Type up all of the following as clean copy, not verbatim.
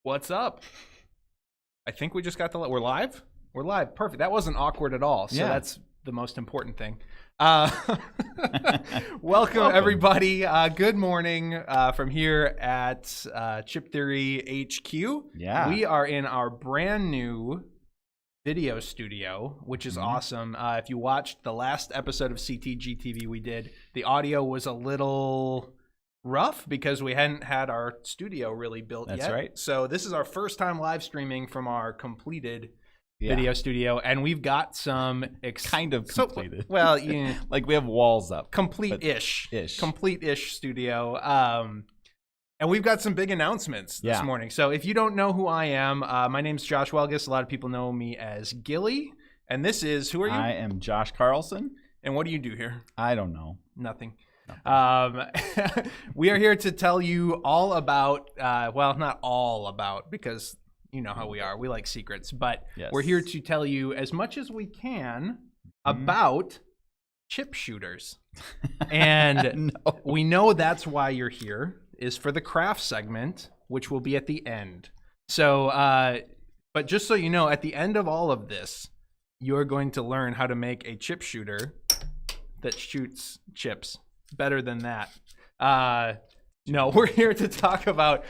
What's up? I think we just got we're live? We're live. Perfect. That wasn't awkward at all. So that's the most important thing. Welcome, everybody. Good morning from here at Chip Theory HQ. Yeah. We are in our brand new video studio, which is awesome. If you watched the last episode of CTGTV we did, the audio was a little rough because we hadn't had our studio really built yet. That's right. So this is our first time live streaming from our completed video studio, and we've got some kind of completed. Well, like we have walls up. Complete-ish studio. And we've got some big announcements this morning. So if you don't know who I am, my name's Josh Wielgus. A lot of people know me as Ghillie. And this is, who are you? I am Josh Carlson. And what do you do here? I don't know. Nothing. We are here to tell you all about, well, not all about, because you know how we are. We like secrets. But we're here to tell you as much as we can about chip shooters. And we know that's why you're here, is for the craft segment, which will be at the end. So, but just so you know, at the end of all of this, you're going to learn how to make a chip shooter that shoots chips. Better than that. No, we're here to talk about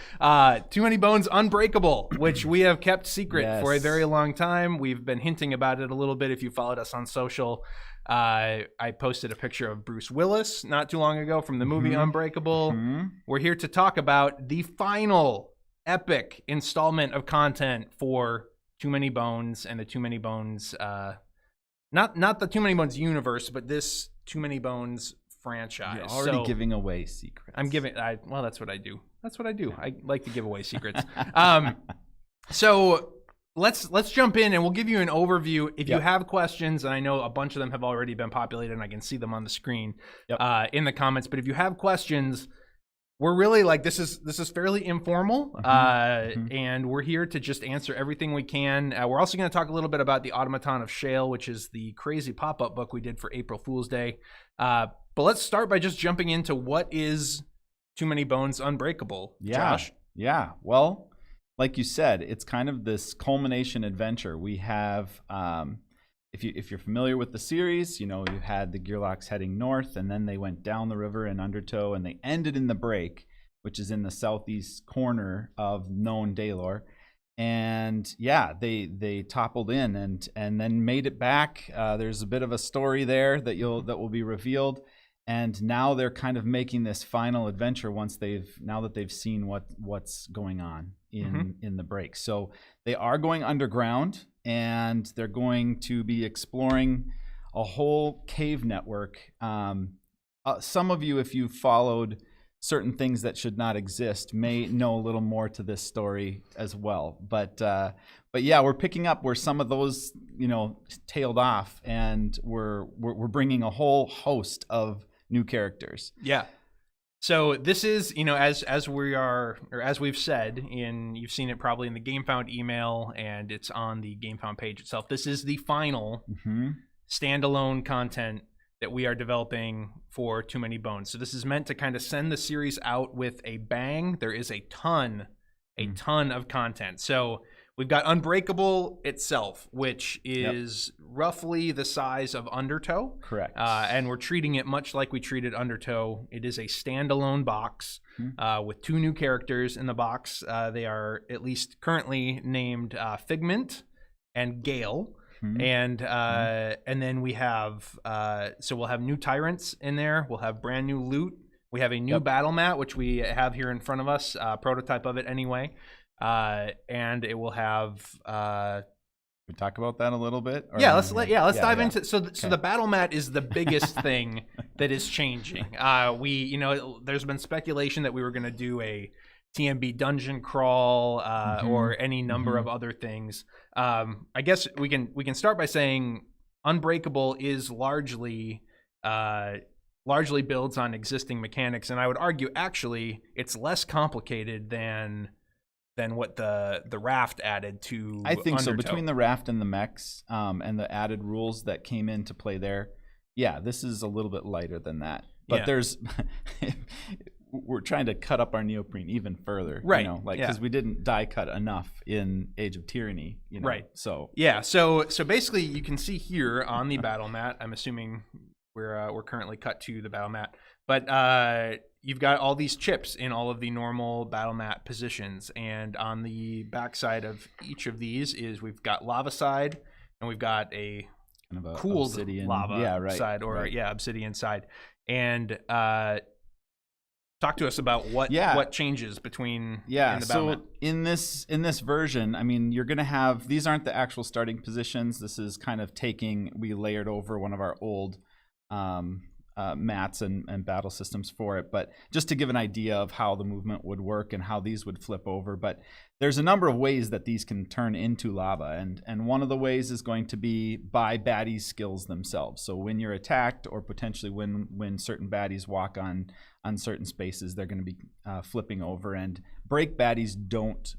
Too Many Bones Unbreakable, which we have kept secret for a very long time. We've been hinting about it a little bit. If you followed us on social, I posted a picture of Bruce Willis not too long ago from the movie Unbreakable. We're here to talk about the final epic installment of content for Too Many Bones and the Too Many Bones, not the Too Many Bones universe, but this Too Many Bones franchise. You're already giving away secrets. I'm giving. Well, that's what I do. I like to give away secrets. So let's jump in and we'll give you an overview. If you have questions, and I know a bunch of them have already been populated, and I can see them on the screen in the comments. But if you have questions, we're really like this is fairly informal, and we're here to just answer everything we can. We're also going to talk a little bit about the Automaton of Shale, which is the crazy pop-up book we did for April Fool's Day. But let's start by just jumping into what is Too Many Bones Unbreakable, Josh. Yeah. Well, like you said, it's kind of this culmination adventure. We have, if you're familiar with the series, you know, you had the Gearlocks heading north, and then they went down the river in Undertow, and they ended in the Break, which is in the southeast corner of known Daelore. And they toppled in and then made it back. There's a bit of a story there that will be revealed. And now they're kind of making this final adventure now that they've seen what's going on in the Break. So they are going underground, and they're going to be exploring a whole cave network. Some of you, if you've followed certain things that should not exist, may know a little more to this story as well. But yeah, we're picking up where some of those, tailed off, and we're bringing a whole host of new characters. Yeah. So this is, as we've said, you've seen it probably in the GameFound email, and it's on the GameFound page itself. This is the final standalone content that we are developing for Too Many Bones. So this is meant to kind of send the series out with a bang. There is a ton of content. So we've got Unbreakable itself, which is roughly the size of Undertow. Correct. And we're treating it much like we treated Undertow. It is a standalone box with two new characters in the box. They are at least currently named Figment and Gale. And then we have so we'll have new tyrants in there. We'll have brand new loot. We have a new battle mat, which we have here in front of us, prototype of it anyway. And it will have. We talk about that a little bit. Let's dive into. So the battle mat is the biggest thing that is changing. There's been speculation that we were going to do a TMB dungeon crawl or any number of other things. I guess we can start by saying Unbreakable is largely builds on existing mechanics, and I would argue actually it's less complicated than what the raft added to. I think Undertow. So. Between the raft and the mechs and the added rules that came into play there, this is a little bit lighter than that. But there's we're trying to cut up our neoprene even further, right? Because we didn't die cut enough in Age of Tyranny, right? So so basically, you can see here on the battle mat. I'm assuming we're currently cut to the battle mat, but you've got all these chips in all of the normal battle mat positions, and on the backside of each of these we've got lava side, and we've got a kind of cooled obsidian lava side, or obsidian side. And talk to us about what changes between in the battle mat. in this version, I mean, you're gonna have, these aren't the actual starting positions. This is kind of we layered over one of our old mats and battle systems for it, but just to give an idea of how the movement would work and how these would flip over. But there's a number of ways that these can turn into lava, and one of the ways is going to be by baddies' skills themselves. So when you're attacked, or potentially when certain baddies walk on certain spaces, they're going to be flipping over. And break baddies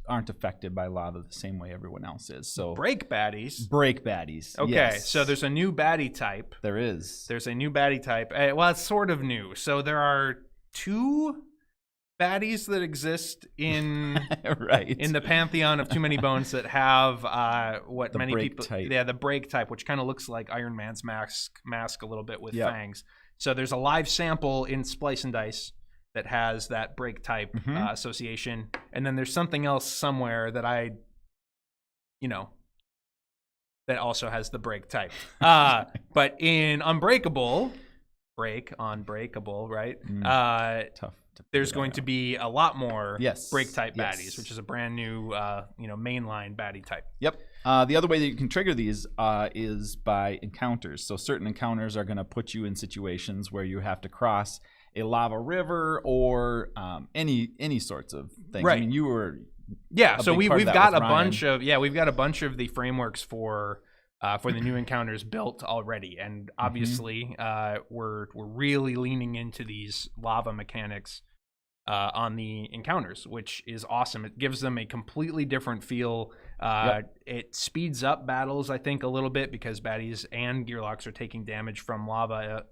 aren't affected by lava the same way everyone else is. So break baddies. Okay, yes. So there's a new baddie type. There's a new baddie type. Well, it's sort of new. So there are 2 baddies that exist in in the pantheon of Too Many Bones that have what many people the break type, which kind of looks like Iron Man's mask a little bit with fangs. So there's a live sample in Splice and Dice that has that break type association, and then there's something else somewhere that that also has the break type. But in Unbreakable, right? Tough. There's going to be a lot more break type baddies, which is a brand new mainline baddie type. Yep. The other way that you can trigger these is by encounters. So certain encounters are going to put you in situations where you have to cross a lava river or any sorts of things. Right. I mean, you were so we've got a bunch of the frameworks for the new encounters built already, and obviously we're really leaning into these lava mechanics on the encounters, which is awesome. It gives them a completely different feel. It speeds up battles, I think, a little bit, because baddies and gearlocks are taking damage from lava.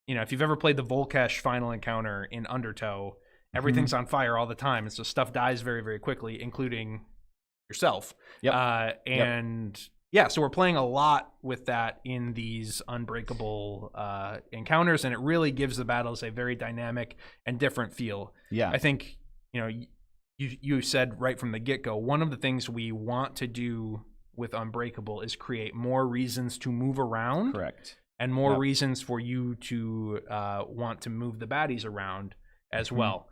If you've ever played the Volkesh final encounter in Undertow, everything's on fire all the time, and so stuff dies very, very quickly, including yourself. So we're playing a lot with that in these Unbreakable encounters, and it really gives the battles a very dynamic and different feel. I think you said right from the get-go, one of the things we want to do with Unbreakable is create more reasons to move around. Correct. And more reasons for you to want to move the baddies around as well.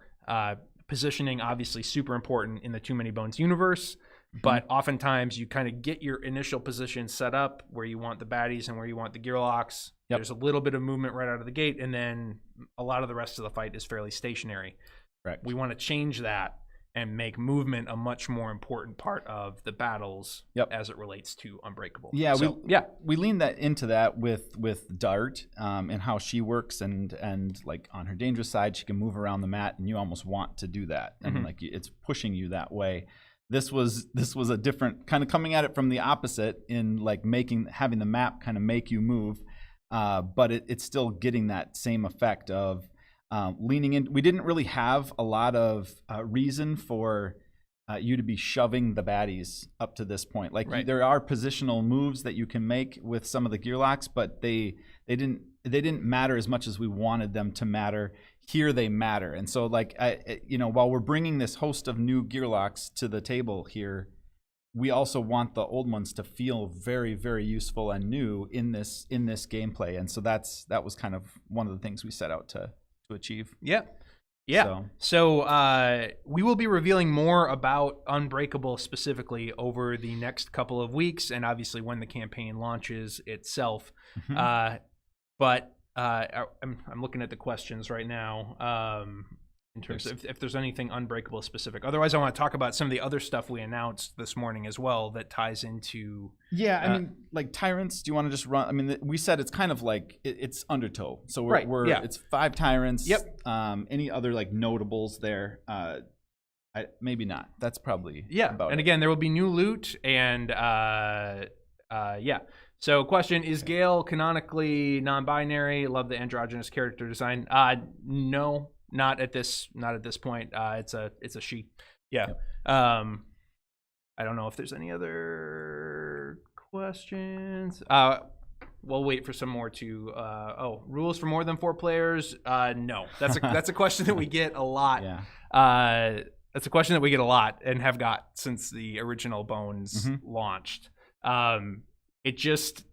Positioning, obviously, super important in the Too Many Bones universe. But oftentimes you kind of get your initial position set up where you want the baddies and where you want the gearlocks. There's a little bit of movement right out of the gate, and then a lot of the rest of the fight is fairly stationary. Correct. We want to change that and make movement a much more important part of the battles as it relates to Unbreakable. We lean that into that with Dart and how she works, and like on her dangerous side, she can move around the mat, and you almost want to do that, and like it's pushing you that way. This was a different kind of coming at it from the opposite, in like having the map kind of make you move, but it's still getting that same effect of leaning in. We didn't really have a lot of reason for you to be shoving the baddies up to this point. Like there are positional moves that you can make with some of the gearlocks, but they didn't matter as much as we wanted them to matter. Here they matter. And so like while we're bringing this host of new gearlocks to the table here, we also want the old ones to feel very, very useful and new in this gameplay. And so that was kind of one of the things we set out to achieve. So we will be revealing more about Unbreakable specifically over the next couple of weeks, and obviously when the campaign launches itself. But I'm looking at the questions right now in terms of if there's anything Unbreakable specific. Otherwise, I want to talk about some of the other stuff we announced this morning as well that ties into. I mean, like Tyrants. Do you want to just run? I mean, we said it's kind of like it's Undertow, so it's 5 Tyrants. Any other like notables there? Maybe not. That's probably about and it. Again, there will be new loot and So question, is Gale canonically non-binary? Love the androgynous character design. No. not at this point. It's a she. Yeah. Yep. I don't know if there's any other questions. We'll wait for some more to. Rules for more than 4 players? No, that's a question that we get a lot. Yeah. That's a question that we get a lot and have got since the original Bones launched. It just,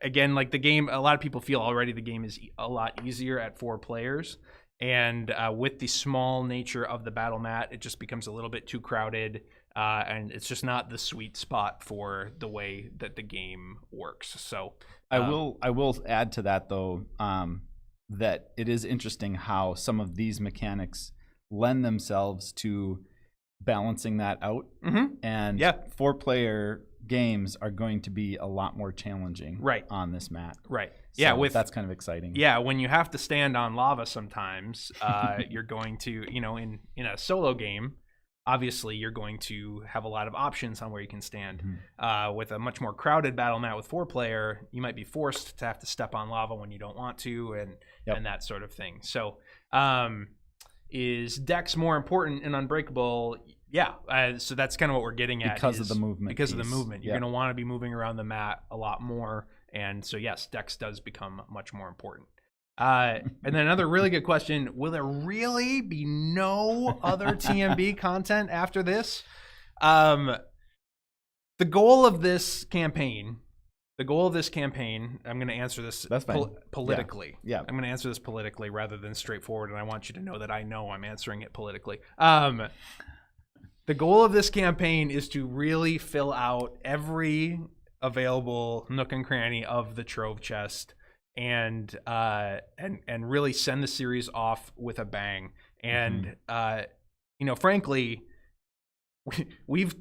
again, like the game, a lot of people feel already the game is a lot easier at 4 players. And with the small nature of the battle mat, it just becomes a little bit too crowded. And it's just not the sweet spot for the way that the game works. So I will add to that, though, that it is interesting how some of these mechanics lend themselves to balancing that out. And 4-player games are going to be a lot more challenging on this mat. Right. So that's kind of exciting. Yeah, when you have to stand on lava sometimes, you're going to, in a solo game, obviously you're going to have a lot of options on where you can stand. With a much more crowded battle mat with 4-player, you might be forced to have to step on lava when you don't want to and that sort of thing. So is Dex more important in Unbreakable? Yeah, so that's kind of what we're getting at. Because of the movement. Because of the movement. You're going to want to be moving around the mat a lot more. And so, yes, Dex does become much more important. And then another really good question, will there really be no other TMB content after this? The goal of this campaign, I'm going to answer this politically. Yeah. I'm going to answer this politically rather than straightforward, and I want you to know that I know I'm answering it politically. The goal of this campaign is to really fill out every available nook and cranny of the Trove Chest and really send the series off with a bang. And frankly, we've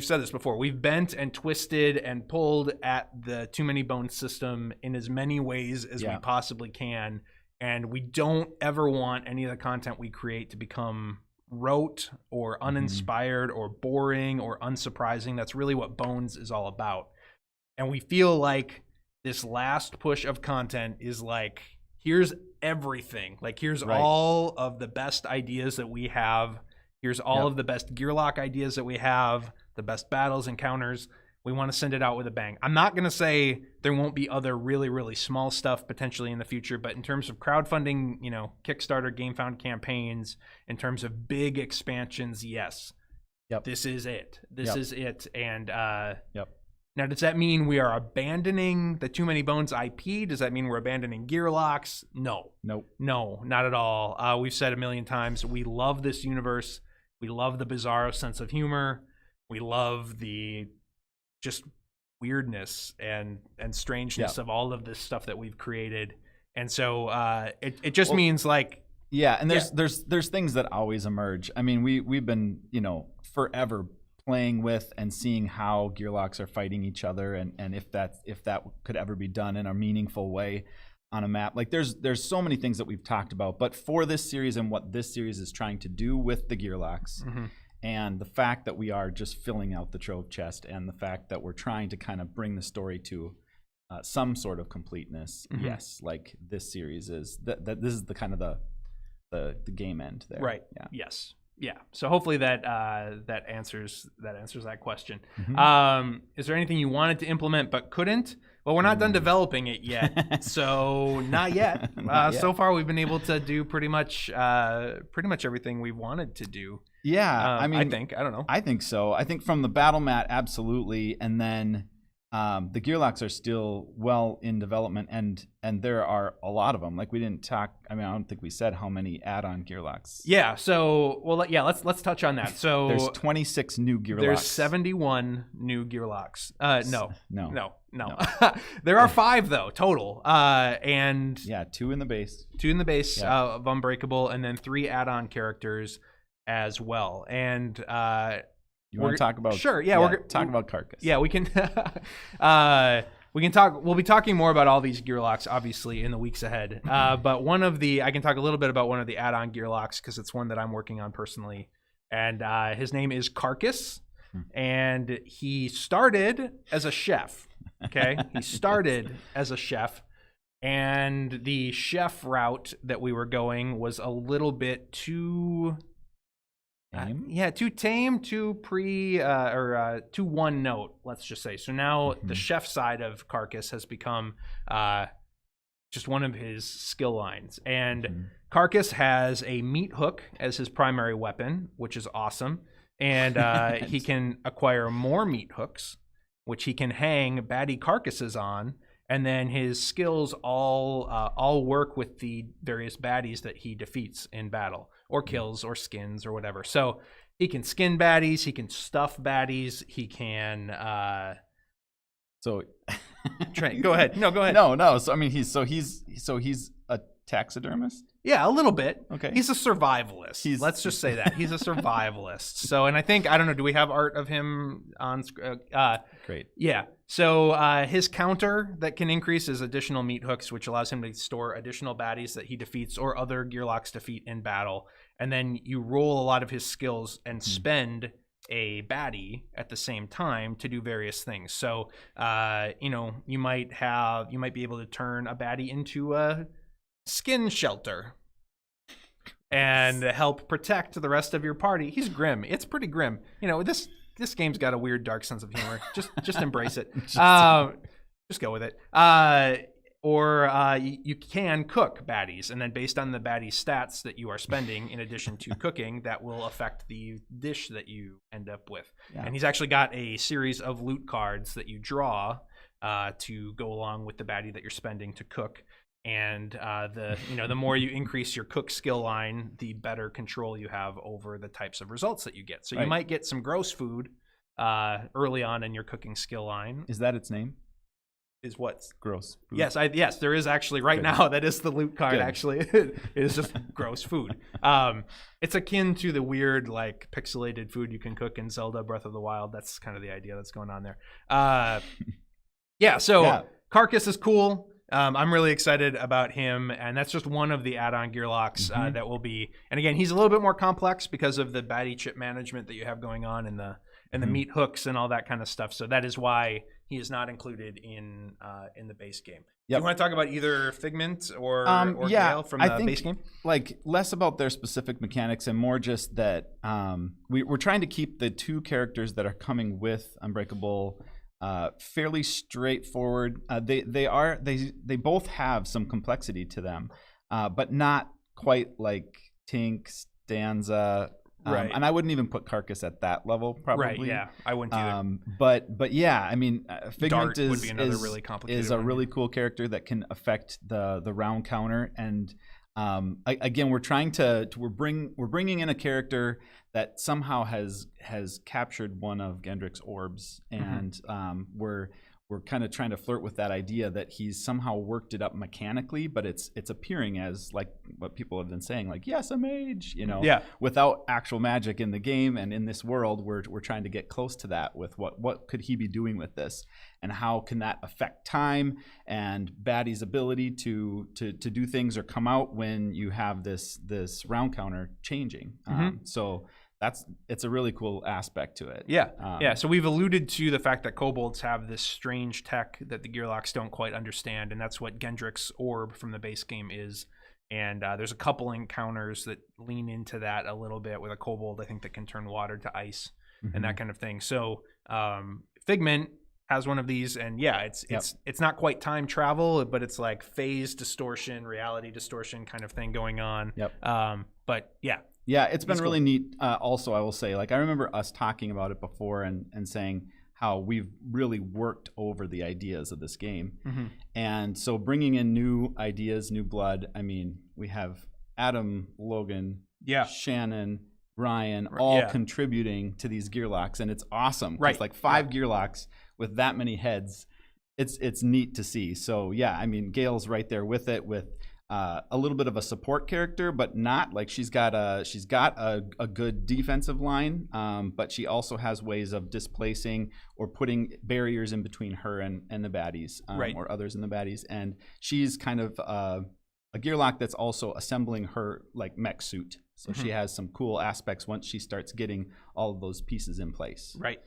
said this before. We've bent and twisted and pulled at the Too Many Bones system in as many ways as we possibly can, and we don't ever want any of the content we create to become rote or uninspired or boring or unsurprising. That's really what Bones is all about. And we feel like this last push of content is like, here's everything. Like, here's all of the best ideas that we have. Here's all of the best Gearlock ideas that we have, the best battles, encounters. We want to send it out with a bang. I'm not going to say there won't be other really, really small stuff potentially in the future, but in terms of crowdfunding, Kickstarter, GameFound campaigns, in terms of big expansions, yes. This is it. This is it. And now, does that mean we are abandoning the Too Many Bones IP? Does that mean we're abandoning Gearlocks? No. Nope. No, not at all. We've said a million times, we love this universe. We love the bizarro sense of humor. We love the just weirdness and strangeness of all of this stuff that we've created. And so it just means like... Yeah, and there's things that always emerge. I mean, we've been, forever playing with and seeing how Gearlocks are fighting each other, and if that could ever be done in a meaningful way on a map. Like there's so many things that we've talked about, but for this series and what this series is trying to do with the Gearlocks, and the fact that we are just filling out the Trove Chest, and the fact that we're trying to kind of bring the story to some sort of completeness. Yes, like this series is that this is the kind of the game end there. Right. Yeah. Yes. Yeah. So hopefully that answers that question. Is there anything you wanted to implement but couldn't? Well, we're not done developing it yet, so not yet. So far, we've been able to do pretty much everything we wanted to do. Yeah, I mean, I don't know. I think so. I think from the battle mat, absolutely, and then the Gearlocks are still well in development, and there are a lot of them. Like we didn't talk. I mean, I don't think we said how many add-on Gearlocks. Yeah. So, let's touch on that. So there's 26 new Gearlocks. There's 71 new Gearlocks. No. No. There are 5 though total. And 2 in the base. 2 in the base of Unbreakable, and then 3 add-on characters as well. And you want to talk about? Sure. Yeah, we're talk about Carcass. Yeah, we can. We can talk. We'll be talking more about all these Gearlocks, obviously, in the weeks ahead. But I can talk a little bit about one of the add-on Gearlocks because it's one that I'm working on personally, and his name is Carcass, and he started as a chef. Okay, he started as a chef, And the chef route that we were going was a little bit too tame? Too tame, too too one note, let's just say. So now the chef side of Carcass has become just one of his skill lines. And Carcass has a meat hook as his primary weapon, which is awesome. And he can acquire more meat hooks, which he can hang baddie carcasses on. And then his skills all work with the various baddies that he defeats in battle, or kills, or skins, or whatever. So he can skin baddies, he can stuff baddies, he can. Go ahead. No, go ahead. No. So I mean, he's a taxidermist. Yeah, a little bit. Okay. He's a survivalist. Let's just say that he's a survivalist. So, and I don't know. Do we have art of him on? Great. Yeah. So his counter that can increase is additional meat hooks, which allows him to store additional baddies that he defeats or other Gearlocks defeat in battle. And then you roll a lot of his skills and spend a baddie at the same time to do various things. So, you might be able to turn a baddie into a skin shelter and help protect the rest of your party. He's grim. It's pretty grim. This game's got a weird, dark sense of humor. Just embrace it. Just go with it. Or you can cook baddies, and then based on the baddie stats that you are spending, in addition to cooking, that will affect the dish that you end up with. Yeah. And he's actually got a series of loot cards that you draw to go along with the baddie that you're spending to cook. And the more you increase your cook skill line, the better control you have over the types of results that you get. So you might get some gross food early on in your cooking skill line. Is that its name? Is what? Gross food. Yes, there is actually now. That is the loot card. Good. Actually, it is just gross food. It's akin to the weird pixelated food you can cook in Zelda Breath of the Wild. That's kind of the idea that's going on there. Carcass is cool. I'm really excited about him, and that's just one of the add-on Gearlocks that will be. And again, he's a little bit more complex because of the baddie chip management that you have going on in the meat hooks and all that kind of stuff. So that is why he is not included in the base game. Yep. Do you want to talk about either Figment or Gale from the base game? Less about their specific mechanics and more just that we're trying to keep the two characters that are coming with Unbreakable fairly straightforward. They both have some complexity to them, but not quite like Tink, Stanza, right? And I wouldn't even put Carcass at that level, probably. Right? Yeah, I wouldn't either. But yeah, I mean, Figment would be another really complicated is a really cool character that can affect the round counter. And again, we're bringing in a character that somehow has captured one of Gendrick's orbs, and we're kind of trying to flirt with that idea that he's somehow worked it up mechanically, but it's appearing as like what people have been saying, like, yes, a mage, without actual magic in the game. And in this world, we're trying to get close to that with what could he be doing with this, and how can that affect time and Baddie's ability to do things or come out when you have this round counter changing. So it's a really cool aspect to it. Yeah. So we've alluded to the fact that kobolds have this strange tech that the Gearlocks don't quite understand, and that's what Gendrick's orb from the base game is. And there's a couple encounters that lean into that a little bit with a kobold, I think, that can turn water to ice and that kind of thing. So Figment has one of these, and it's not quite time travel, but it's like phase distortion, reality distortion kind of thing going on. But yeah, it's been really neat. Also, I will say, I remember us talking about it before and saying how we've really worked over the ideas of this game. And so bringing in new ideas, new blood. I mean, we have Adam, Logan, Shannon, Ryan, all contributing to these Gearlocks, and it's awesome. Right. It's like 5 Gearlocks with that many heads. It's neat to see. So yeah, I mean, Gale's right there with it, with a little bit of a support character, but not like she's got a good defensive line, but she also has ways of displacing or putting barriers in between her and the baddies, or others in the baddies. And she's kind of a Gearlock that's also assembling her mech suit. So she has some cool aspects once she starts getting all of those pieces in place. Right.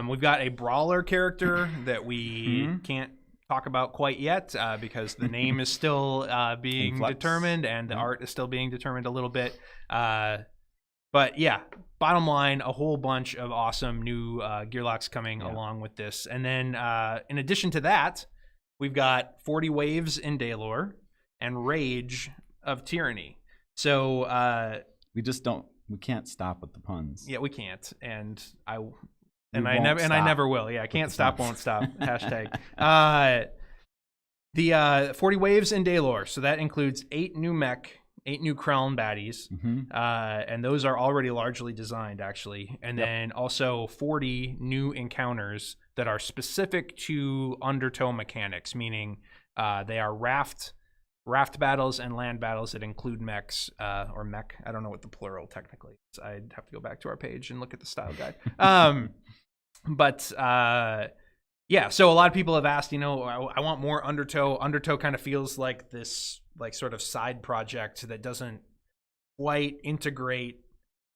We've got a brawler character that we can't talk about quite yet because the name is still being determined and the art is still being determined a little bit. But yeah, bottom line, a whole bunch of awesome new gear locks coming along with this. And then in addition to that, we've got 40 Waves in Daelore and Rage of Tyranny. So we can't stop with the puns. Yeah, we can't. And I never will. Yeah, I can't stop, won't stop. Hashtag. The 40 Waves in Daelore. So that includes 8 new crown baddies, and those are already largely designed, actually. And then also 40 new encounters that are specific to Undertow mechanics, meaning they are raft battles and land battles that include mechs, or mech. I don't know what the plural technically is. I'd have to go back to our page and look at the style guide. But yeah, so a lot of people have asked, I want more Undertow. Undertow kind of feels like this sort of side project that doesn't quite integrate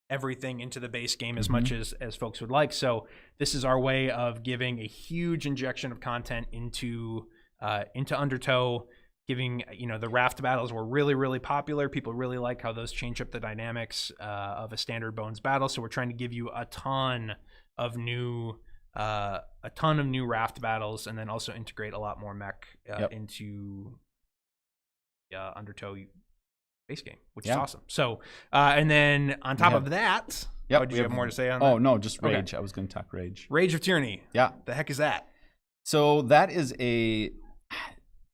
everything into the base game as much as folks would like. So this is our way of giving a huge injection of content into Undertow, giving, the raft battles were really, really popular. People really like how those change up the dynamics of a standard Bones battle. So we're trying to give you a ton of new raft battles, and then also integrate a lot more mech into Undertow base game, which is awesome. So and then on top of that, did you have more to say on that? Oh no, just Rage. Okay. I was going to talk Rage. Rage of Tyranny. Yeah. The heck is that? So that is a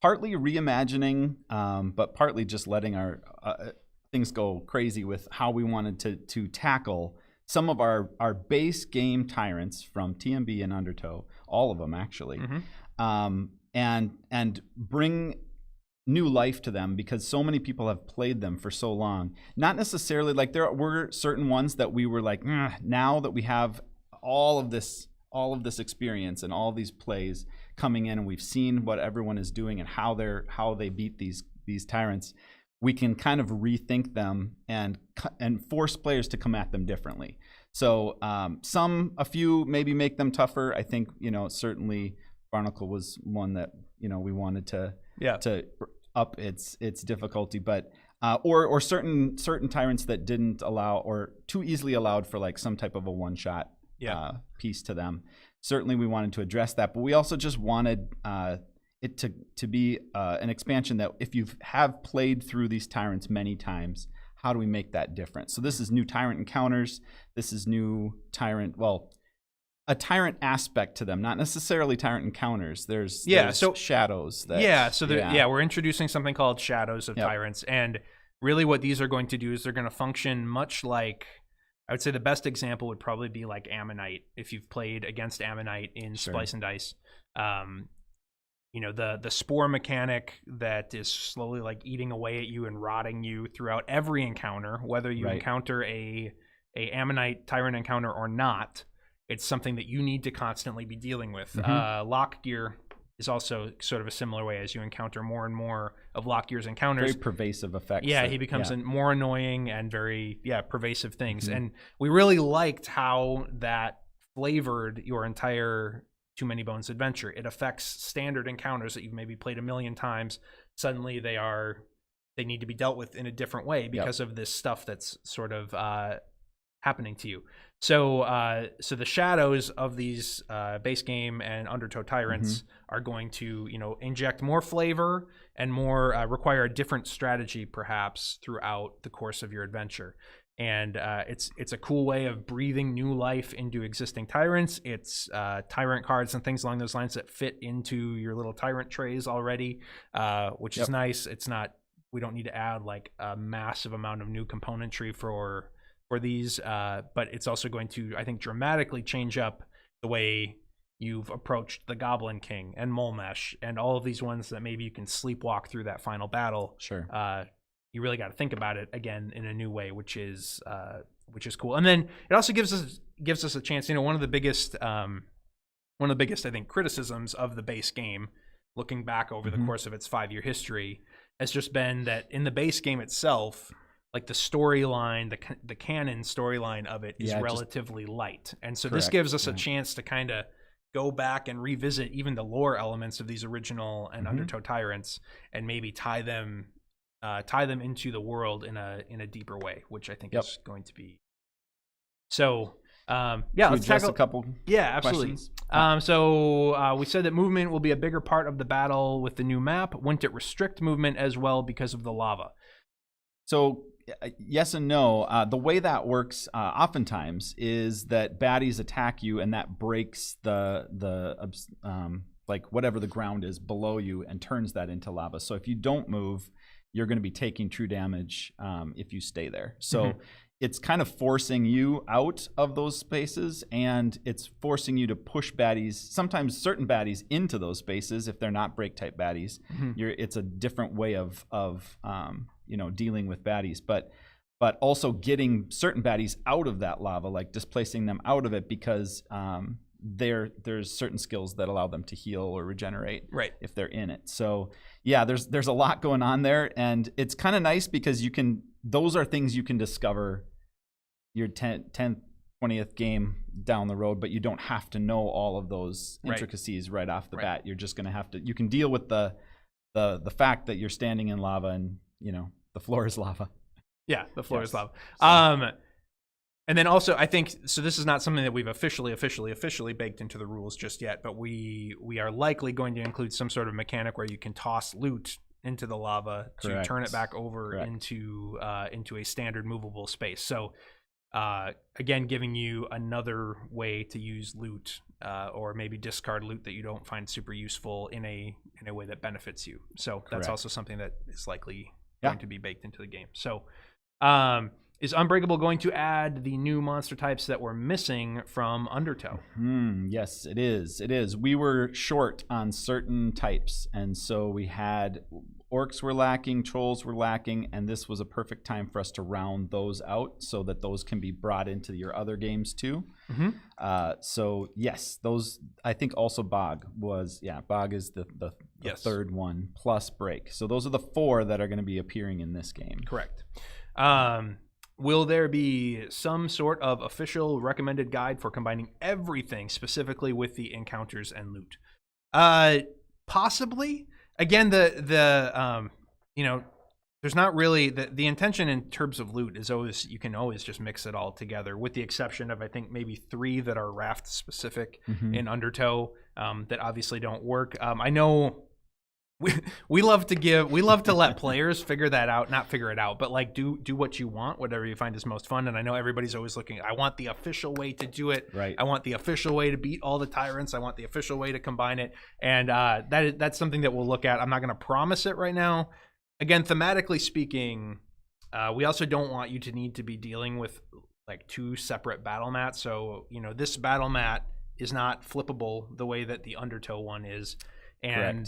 partly reimagining, but partly just letting our things go crazy with how we wanted to tackle some of our base game tyrants from TMB and Undertow, all of them actually, and bring new life to them, because so many people have played them for so long. Not necessarily like there were certain ones that we were like, now that we have all of this experience and all these plays coming in, and we've seen what everyone is doing and how they beat these tyrants, we can kind of rethink them and force players to come at them differently. So a few maybe make them tougher. I think certainly Barnacle was one that we wanted to up its difficulty, but or certain tyrants that didn't allow or too easily allowed for like some type of a one-shot piece to them. Certainly we wanted to address that, but we also just wanted it to be an expansion that if you have played through these tyrants many times, how do we make that different? So this is new tyrant encounters. This is new tyrant, a tyrant aspect to them, not necessarily tyrant encounters. There's shadows. We're introducing something called Shadows of Tyrants, and really what these are going to do is they're going to function much like, I would say the best example would probably be like Ammonite, if you've played against Ammonite in Splice and Dice. The spore mechanic that is slowly like eating away at you and rotting you throughout every encounter, whether you encounter a Ammonite tyrant encounter or not. It's something that you need to constantly be dealing with. Lockgear is also sort of a similar way. As you encounter more and more of Lockgear's encounters, very pervasive effects. Yeah, he becomes more annoying and very pervasive things. And we really liked how that flavored your entire Too Many Bones adventure. It affects standard encounters that you've maybe played a million times. Suddenly they need to be dealt with in a different way because of this stuff that's sort of happening to you. So the shadows of these base game and Undertow tyrants are going to inject more flavor and more require a different strategy perhaps throughout the course of your adventure. And it's a cool way of breathing new life into existing tyrants. It's tyrant cards and things along those lines that fit into your little tyrant trays already, which is nice. We don't need to add like a massive amount of new componentry for these, but it's also going to, I think, dramatically change up the way you've approached the Goblin King and Molemesh and all of these ones that maybe you can sleepwalk through that final battle. Sure. You really got to think about it again in a new way, which is cool. And then it also gives us a chance. One of the biggest I think criticisms of the base game, looking back over the course of its 5-year history, has just been that in the base game itself, like the storyline, the canon storyline of it is relatively light. And so this gives us a chance to kind of go back and revisit even the lore elements of these original and Undertow tyrants, and maybe tie them into the world in a deeper way, which I think is going to be so. Let's tackle a couple. Yeah, absolutely. So we said that movement will be a bigger part of the battle with the new map. Wouldn't it restrict movement as well because of the lava? So yes and no. The way that works oftentimes is that baddies attack you, and that breaks the like whatever the ground is below you and turns that into lava. So if you don't move, you're going to be taking true damage if you stay there. So it's kind of forcing you out of those spaces, and it's forcing you to push baddies, sometimes certain baddies, into those spaces if they're not break type baddies. It's a different way of dealing with baddies, but also getting certain baddies out of that lava, like displacing them out of it, because there's certain skills that allow them to heal or regenerate if they're in it. So yeah, there's a lot going on there, and it's kind of nice because those are things you can discover your 10th, 20th game down the road, but you don't have to know all of those intricacies right off the bat. You're just going to have to, you can deal with the fact that you're standing in lava and, the floor is lava. Yeah, the floor is lava. So. And then also, I think, so this is not something that we've officially baked into the rules just yet, but we are likely going to include some sort of mechanic where you can toss loot into the lava to turn it back over into a standard movable space. So again, giving you another way to use loot or maybe discard loot that you don't find super useful in a way that benefits you. So that's also something that is likely going to be baked into the game. So is Unbreakable going to add the new monster types that were missing from Undertow? Yes, it is. It is. We were short on certain types, and so we had orcs were lacking, trolls were lacking, and this was a perfect time for us to round those out so that those can be brought into your other games too. So yes, those, I think also Bog is the third one, plus Break. So those are the 4 that are going to be appearing in this game. Correct. Will there be some sort of official recommended guide for combining everything specifically with the encounters and loot? Possibly. Again, there's not really the intention in terms of loot is always, you can always just mix it all together, with the exception of I think maybe 3 that are raft specific in Undertow that obviously don't work. I know. We love to let players figure that out, not figure it out, but like do what you want, whatever you find is most fun. And I know everybody's always looking, I want the official way to do it. I want the official way to beat all the tyrants. I want the official way to combine it. And that's something that we'll look at. I'm not going to promise it right now. Again, thematically speaking, we also don't want you to need to be dealing with like 2 separate battle mats. So, this battle mat is not flippable the way that the Undertow one is. And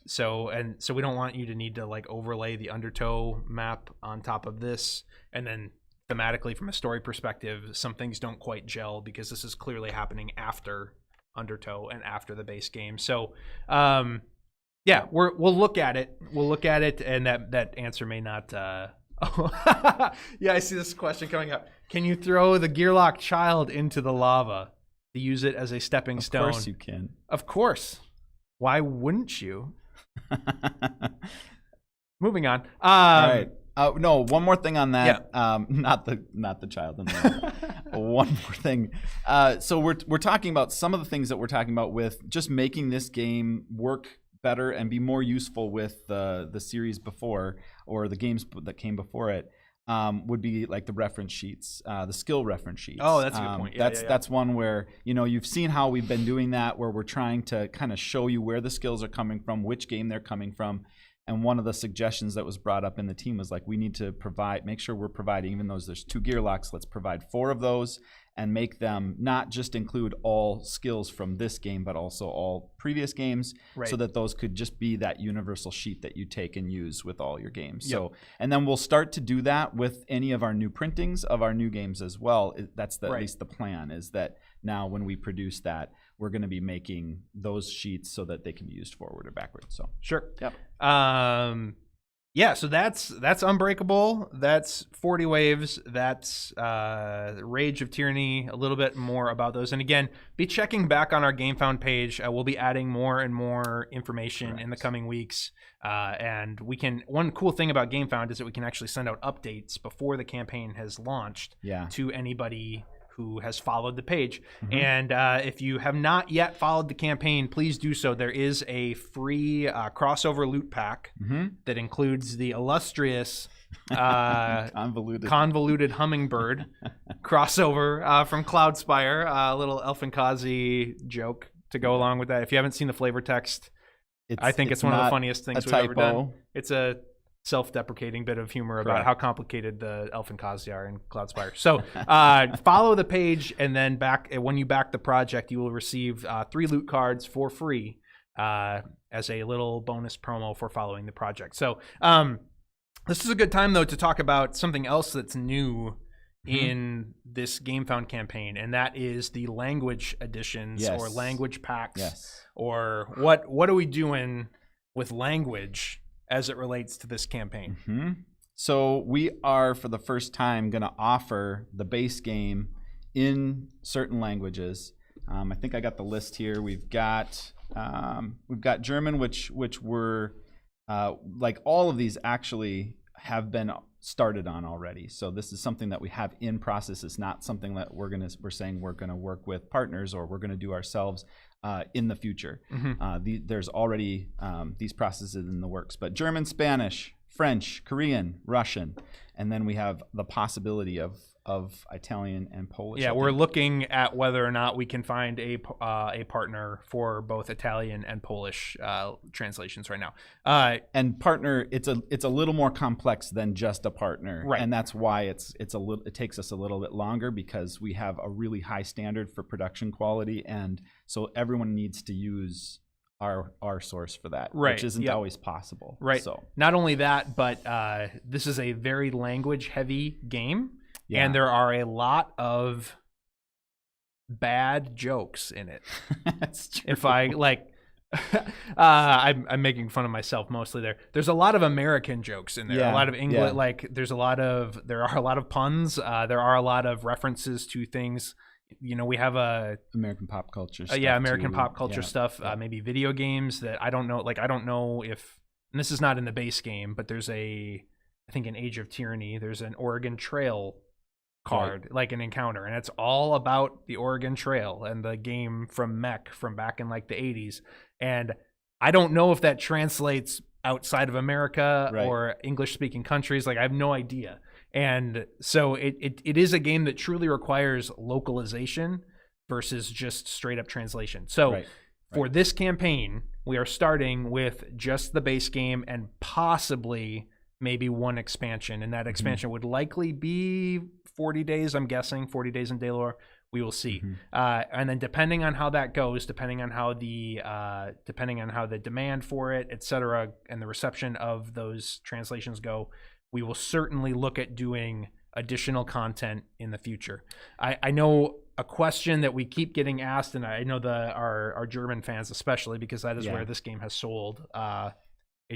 so we don't want you to need to like overlay the Undertow map on top of this, and then thematically from a story perspective some things don't quite gel because this is clearly happening after Undertow and after the base game. So we'll look at it, and that answer may not I see this question coming up. Can you throw the Gearlock child into the lava to use it as a stepping stone? Of course you can. Of course. Why wouldn't you? Moving on. All right. No, one more thing on that. Not the child in there. One more thing. So we're talking about some of the things that we're talking about with just making this game work better and be more useful with the series before, or the games that came before it. Would be like the reference sheets, the skill reference sheets. Oh, that's a good point. That's one where, you've seen how we've been doing that, where we're trying to kind of show you where the skills are coming from, which game they're coming from. And one of the suggestions that was brought up in the team was like, we need to make sure we're providing, even though there's 2 Gearlocks, let's provide 4 of those and make them not just include all skills from this game, but also all previous games, so that those could just be that universal sheet that you take and use with all your games. So, and then we'll start to do that with any of our new printings of our new games as well. That's at least the plan, is that now when we produce that, we're going to be making those sheets so that they can be used forward or backwards. So sure. Yeah, so that's Unbreakable, that's 40 Waves, that's Rage of Tyranny, a little bit more about those. And again, be checking back on our GameFound page. We'll be adding more and more information in the coming weeks. And one cool thing about GameFound is that we can actually send out updates before the campaign has launched to anybody who has followed the page. And if you have not yet followed the campaign, please do so. There is a free crossover loot pack that includes the illustrious convoluted hummingbird crossover from Cloudspire, a little Elfinkazi joke to go along with that. If you haven't seen the flavor text, I think it's one of the funniest things we've ever done. It's a self-deprecating bit of humor about how complicated the Elfinkazi are in Cloudspire. So follow the page, and then when you back the project, you will receive 3 loot cards for free as a little bonus promo for following the project. So this is a good time, though, to talk about something else that's new in this GameFound campaign, and that is the language editions or language packs. Or what are we doing with language as it relates to this campaign? So we are, for the first time, going to offer the base game in certain languages. I think I got the list here. We've got German, which we're like all of these actually have been started on already. So this is something that we have in process. It's not something that we're saying we're going to work with partners or we're going to do ourselves in the future. There's already these processes in the works. But German, Spanish, French, Korean, Russian, and then we have the possibility of Italian and Polish. Yeah, we're looking at whether or not we can find a partner for both Italian and Polish translations right now. And partner, it's a little more complex than just a partner, and that's why it takes us a little bit longer, because we have a really high standard for production quality, and so everyone needs to use our source for that, which isn't always possible. So not only that, but this is a very language heavy game. And there are a lot of bad jokes in it. That's true. If I I'm making fun of myself mostly there. There's a lot of American jokes in there. A lot of English. There are a lot of puns. There are a lot of references to things. We have American pop culture stuff. American pop culture stuff. Maybe video games that I don't know. I don't know if, and this is not in the base game, but there's I think in Age of Tyranny, there's an Oregon Trail card, like an encounter, and it's all about the Oregon Trail and the game from Mech from back in the 80s. And I don't know if that translates outside of America or English speaking countries. I have no idea. And so it is a game that truly requires localization versus just straight up translation. So for this campaign, we are starting with just the base game and possibly maybe one expansion, and that expansion would likely be 40 days, I'm guessing, 40 days in Daelore. We will see. And then depending on how that goes, depending on how the demand for it, et cetera, and the reception of those translations go, we will certainly look at doing additional content in the future. I know a question that we keep getting asked, and I know our German fans especially, because that is where this game has sold a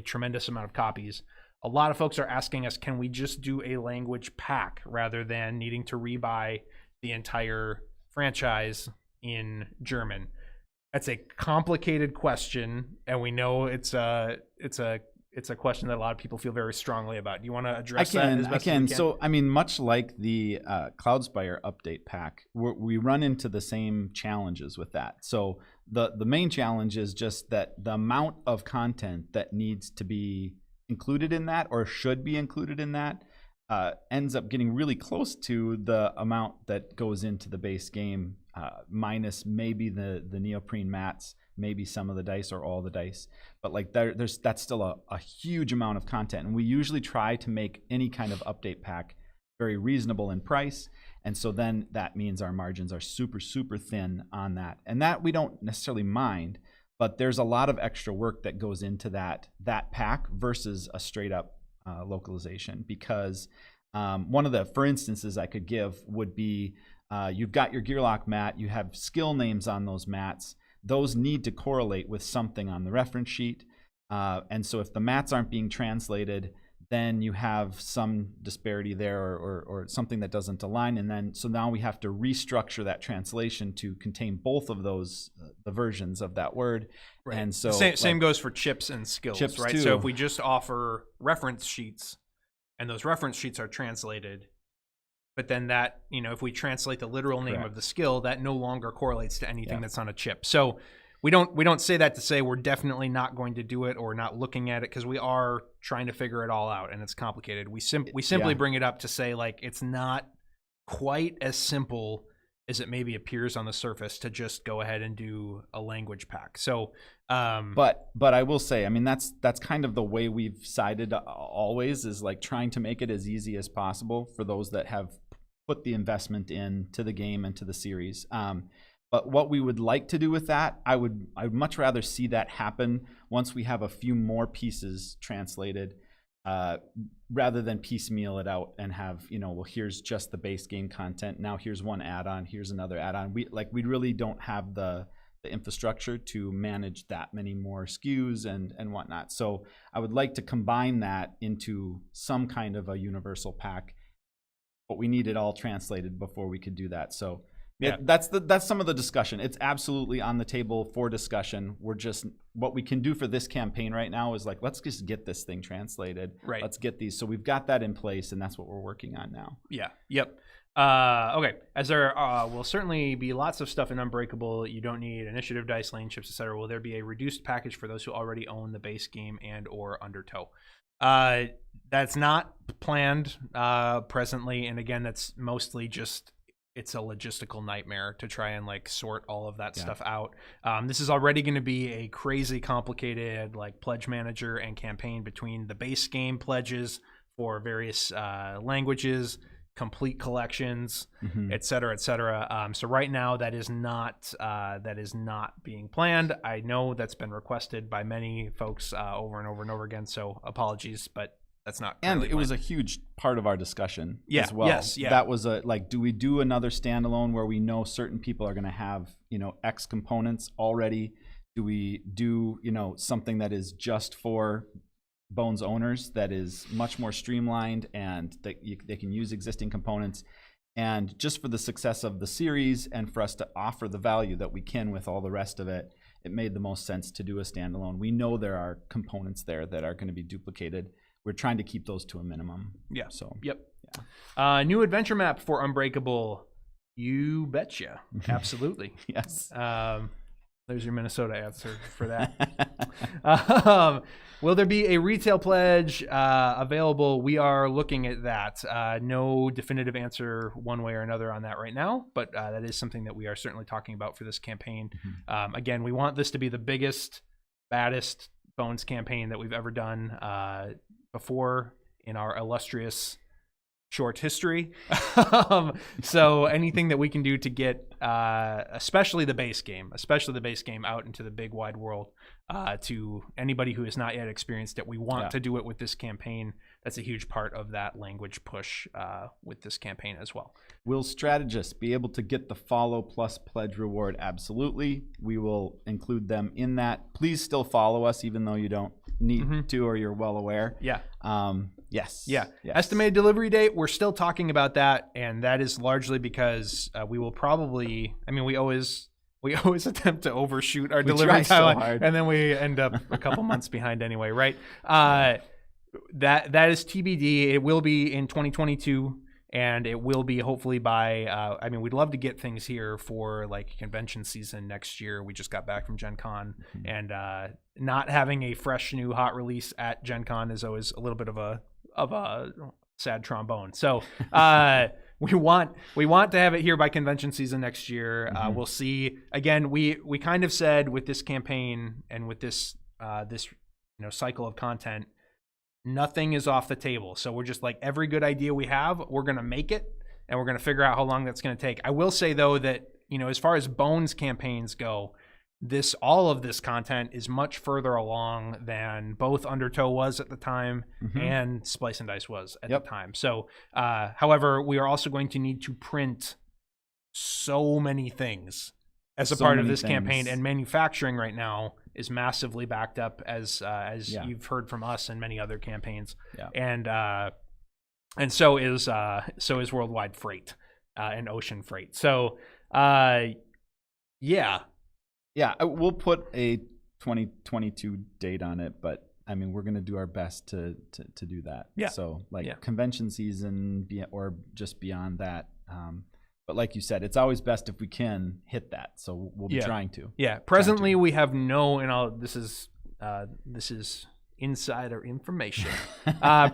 tremendous amount of copies. A lot of folks are asking us, can we just do a language pack rather than needing to rebuy the entire franchise in German? That's a complicated question, and we know it's a question that a lot of people feel very strongly about. Do you want to address that as best as you can? So, much like the Cloudspire update pack, we run into the same challenges with that. So the main challenge is just that the amount of content that needs to be included in that, or should be included in that, ends up getting really close to the amount that goes into the base game, minus maybe the neoprene mats, maybe some of the dice or all the dice. But that's still a huge amount of content, and we usually try to make any kind of update pack very reasonable in price, and so then that means our margins are super, super thin on that, and that we don't necessarily mind. But there's a lot of extra work that goes into that pack versus a straight up localization, because one of the, for instances I could give would be you've got your Gearlock mat, you have skill names on those mats. Those need to correlate with something on the reference sheet. And so if the mats aren't being translated, then you have some disparity there or something that doesn't align. And then, so now we have to restructure that translation to contain both of those, the versions of that word. Right. And so same goes for chips and skills, chips right? too. So if we just offer reference sheets and those reference sheets are translated, but then that, if we translate the literal name of the skill, that no longer correlates to anything that's on a chip. So we don't say that to say we're definitely not going to do it or not looking at it, because we are trying to figure it all out and it's complicated. We simply bring it up to say, like, it's not quite as simple as it maybe appears on the surface to just go ahead and do a language pack. So but I will say, I mean, that's kind of the way we've sided always, is like trying to make it as easy as possible for those that have put the investment into the game and to the series. But what we would like to do with that, I would much rather see that happen once we have a few more pieces translated, rather than piecemeal it out and have, well, here's just the base game content. Now here's one add-on, here's another add-on. We really don't have the infrastructure to manage that many more SKUs and whatnot. So I would like to combine that into some kind of a universal pack, but we need it all translated before we could do that. So that's some of the discussion. It's absolutely on the table for discussion. We're just, what we can do for this campaign right now is like, let's just get this thing translated. Right. Let's get these. So we've got that in place, and that's what we're working on now. Yeah. Yep. Okay. As there will certainly be lots of stuff in Unbreakable, you don't need initiative, dice, lane, chips, etc. Will there be a reduced package for those who already own the base game and or Undertow? That's not planned presently, and again, that's mostly just, it's a logistical nightmare to try and like sort all of that stuff out. This is already going to be a crazy complicated like pledge manager and campaign between the base game pledges for various languages, complete collections, et cetera, et cetera. So right now that is not being planned. I know that's been requested by many folks over and over and over again. So apologies, but that's not. And it was a huge part of our discussion as well. Yes, yeah. That was do we do another standalone where we know certain people are going to have, X components already? Do we do, something that is just for Bones owners that is much more streamlined and that they can use existing components? And just for the success of the series and for us to offer the value that we can with all the rest of it, it made the most sense to do a standalone. We know there are components there that are going to be duplicated. We're trying to keep those to a minimum. Yeah. So. Yep. Yeah. New adventure map for Unbreakable. You betcha. Absolutely. Yes. There's your Minnesota answer for that. Will there be a retail pledge available? We are looking at that. No definitive answer one way or another on that right now, but that is something that we are certainly talking about for this campaign. Again, we want this to be the biggest, baddest Bones campaign that we've ever done before in our illustrious short history. So anything that we can do to get especially the base game out into the big wide world, to anybody who has not yet experienced it, we want to do it with this campaign. That's a huge part of that language push with this campaign as well. Will strategists be able to get the follow plus pledge reward? Absolutely. We will include them in that. Please still follow us even though you don't need to, or you're well aware. Yes. Yes. Estimated delivery date, we're still talking about that, and that is largely because we will probably, we always attempt to overshoot our delivery timeline, and then we end up a couple months behind anyway, right? That is TBD. It will be in 2022, and it will be hopefully by we'd love to get things here for like convention season next year. We just got back from Gen Con, and not having a fresh new hot release at Gen Con is always a little bit of a sad trombone. So we want to have it here by convention season next year. We'll see. Again, we kind of said with this campaign and with this cycle of content, nothing is off the table. So we're just like, every good idea we have, we're going to make it, and we're going to figure out how long that's going to take. I will say though that, as far as Bones campaigns go, all of this content is much further along than both Undertow was at the time and Splice and Dice was at the time. So, however, we are also going to need to print so many things as a part of this campaign, and manufacturing right now is massively backed up, as you've heard from us and many other campaigns. Yeah. And so is worldwide freight and ocean freight. So yeah, we'll put a 2022 date on it, but I mean, we're going to do our best to do that. Yeah. So convention season or just beyond that. But like you said, it's always best if we can hit that. So we'll be trying to. Yeah. Presently, we have this is insider information.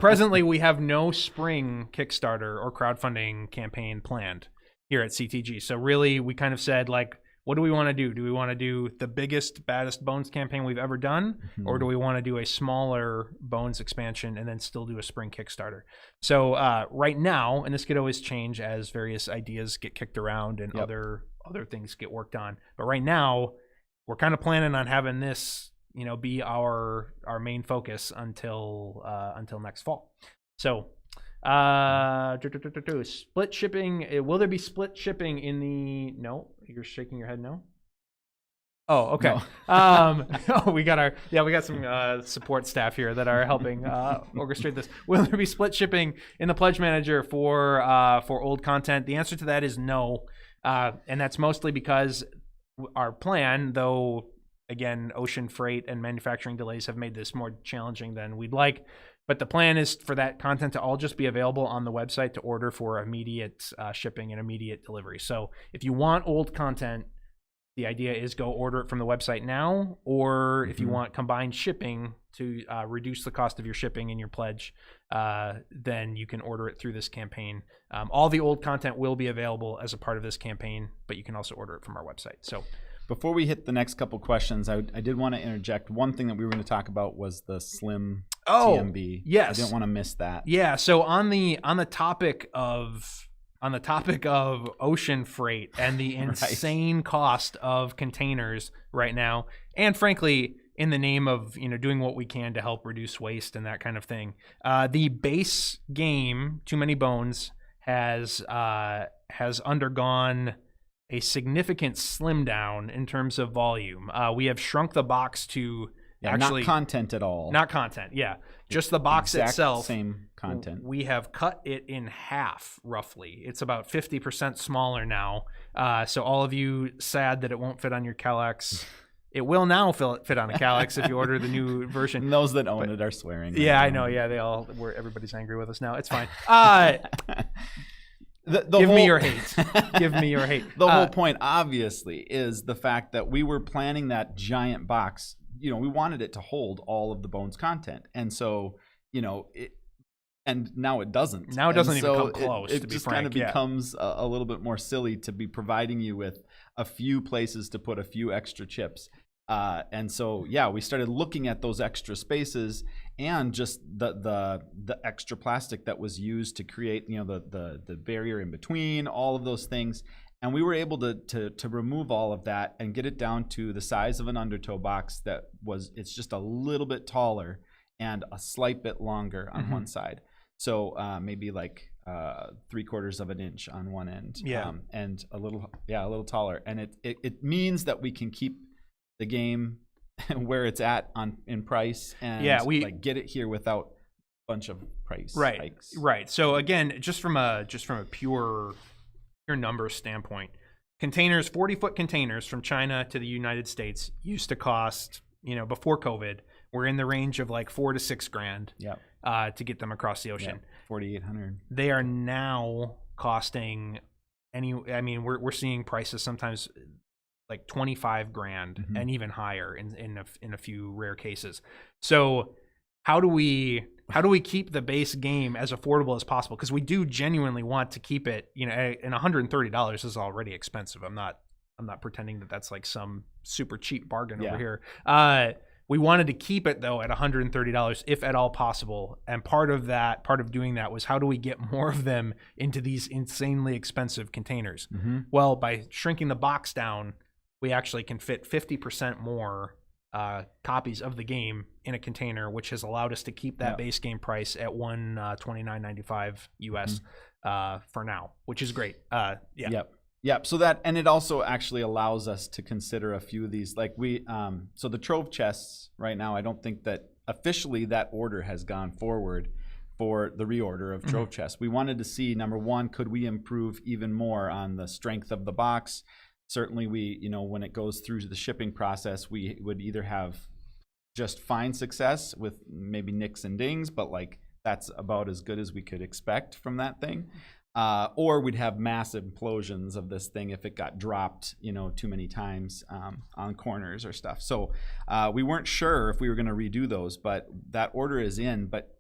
Presently, we have no spring Kickstarter or crowdfunding campaign planned here at CTG. So really, we kind of said, like, what do we want to do? Do we want to do the biggest, baddest Bones campaign we've ever done? Or do we want to do a smaller Bones expansion and then still do a spring Kickstarter? So right now, and this could always change as various ideas get kicked around and other things get worked on. But right now, we're kind of planning on having this, be our main focus until next fall. So split shipping. Will there be split shipping in the? No, you're shaking your head. No. Oh, okay. No. We got some support staff here that are helping orchestrate this. Will there be split shipping in the Pledge Manager for old content? The answer to that is no, and that's mostly because our plan, though, again, ocean freight and manufacturing delays have made this more challenging than we'd like. But the plan is for that content to all just be available on the website to order for immediate shipping and immediate delivery. So if you want old content, the idea is go order it from the website now, or if you want combined shipping to reduce the cost of your shipping and your pledge, then you can order it through this campaign. All the old content will be available as a part of this campaign, but you can also order it from our website. So before we hit the next couple questions, I did want to interject. One thing that we were going to talk about was the slim TMB. Yes, I didn't want to miss that. Yeah. So on the topic of ocean freight and the insane cost of containers right now, and frankly, in the name of doing what we can to help reduce waste and that kind of thing, the base game Too Many Bones has undergone a significant slim down in terms of volume. We have shrunk the box to actually not content at all. Not content, yeah. Just the box itself. Same content. We have cut it in half, roughly. It's about 50% smaller now. So all of you sad that it won't fit on your Kallax, it will now fit on a Kallax if you order the new version. And those that own it are swearing. Yeah, I know. Yeah, everybody's angry with us now. It's fine. Give me your hate. Give me your hate. The whole point, obviously, is the fact that we were planning that giant box. We wanted it to hold all of the Bones content, and so and now it doesn't. Now it doesn't even come close. It just kind of becomes a little bit more silly to be providing you with a few places to put a few extra chips. And so, we started looking at those extra spaces and just the extra plastic that was used to create, the barrier in between, all of those things. And we were able to remove all of that and get it down to the size of an undertow box it's just a little bit taller and a slight bit longer on one side. So maybe like 3/4 of an inch on one end. And a little taller. And it means that we can keep the game where it's at in price and get it here without a bunch of price hikes. Right. So again, just from a pure numbers standpoint, 40-foot containers from China to the United States used to cost, before COVID, were in the range of like $4,000 to $6,000 to get them across the ocean. $4,800. They are now costing we're seeing prices sometimes like $25,000 and even higher in a few rare cases. So how do we keep the base game as affordable as possible? Because we do genuinely want to keep it, and $130 is already expensive. I'm not pretending that that's like some super cheap bargain over here. We wanted to keep it though at $130 if at all possible. And part of doing that was, how do we get more of them into these insanely expensive containers? Well, by shrinking the box down, we actually can fit 50% more copies of the game in a container, which has allowed us to keep that base game price at $129.95 US for now, which is great. Yeah, so that, and it also actually allows us to consider a few of these, like so the trove chests right now, I don't think that officially that order has gone forward for the reorder of trove chests. We wanted to see, number one, could we improve even more on the strength of the box? Certainly when it goes through the shipping process, we would either have just fine success with maybe nicks and dings, but like that's about as good as we could expect from that thing. Or we'd have massive implosions of this thing if it got dropped, too many times on corners or stuff. So we weren't sure if we were going to redo those, but that order is in. But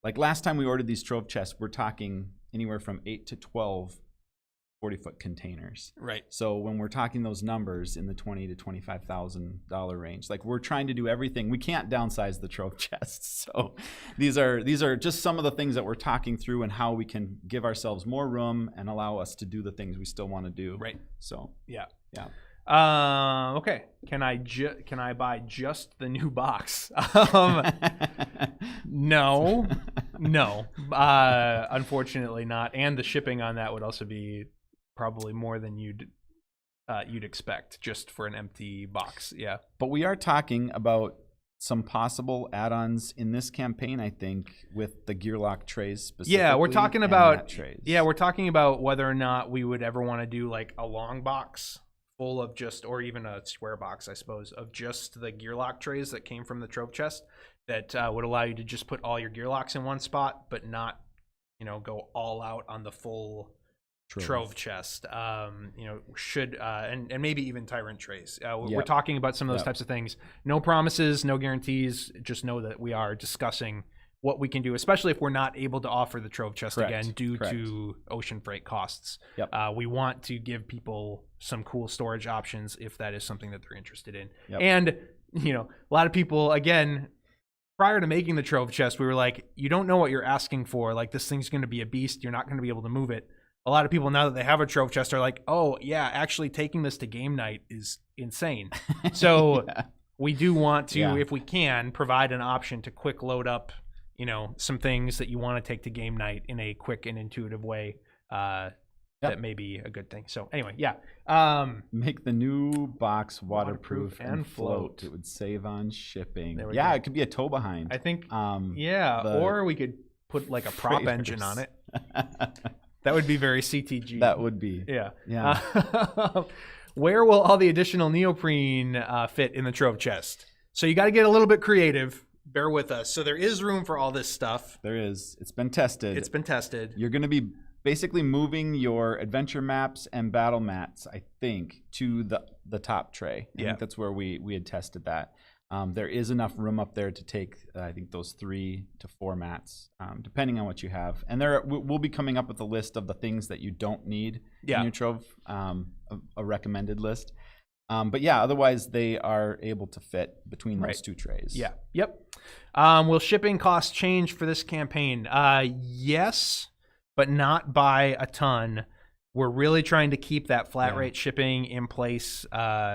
like last time we ordered these trove chests, we're talking anywhere from 8 to 12 40-foot containers. Right. So when we're talking those numbers in the $20,000 to $25,000 range, like we're trying to do everything. We can't downsize the trove chests. So these are just some of the things that we're talking through and how we can give ourselves more room and allow us to do the things we still want to do. Right. So yeah. Okay. Can I buy just the new box? No. Unfortunately not. And the shipping on that would also be probably more than you'd expect just for an empty box. Yeah. But we are talking about some possible add-ons in this campaign, I think, with the Gearlock trays specifically. Yeah, we're talking about whether or not we would ever want to do like a long box full of just, or even a square box, I suppose, of just the Gearlock trays that came from the trove chest that would allow you to just put all your Gearlocks in one spot, but not, go all out on the full trove chest. And maybe even Tyrant trays. We're talking about some of those types of things. No promises, no guarantees. Just know that we are discussing what we can do, especially if we're not able to offer the trove chest again due to ocean freight costs. We want to give people some cool storage options if that is something that they're interested in. And, a lot of people, again, prior to making the trove chest, we were like, you don't know what you're asking for. Like, this thing's going to be a beast. You're not going to be able to move it. A lot of people, now that they have a trove chest, are like, oh, yeah, actually taking this to game night is insane. So we do want to, if we can, provide an option to quick load up, some things that you want to take to game night in a quick and intuitive way. That may be a good thing. So anyway, make the new box waterproof and float. It would save on shipping. It could be a tow behind. I think. Or we could put like a prop engine on it. That would be very CTG. That would be. Yeah. Where will all the additional neoprene fit in the trove chest? So you got to get a little bit creative. Bear with us. So there is room for all this stuff. There is. It's been tested. You're going to be basically moving your adventure maps and battle mats, I think, to the top tray. I think that's where we had tested that. There is enough room up there to take, I think, those 3 to 4 mats, depending on what you have. And we'll be coming up with a list of the things that you don't need in your trove, a recommended list. But otherwise they are able to fit between those 2 trays. Will shipping costs change for this campaign? Yes, but not by a ton. We're really trying to keep that flat rate shipping in place.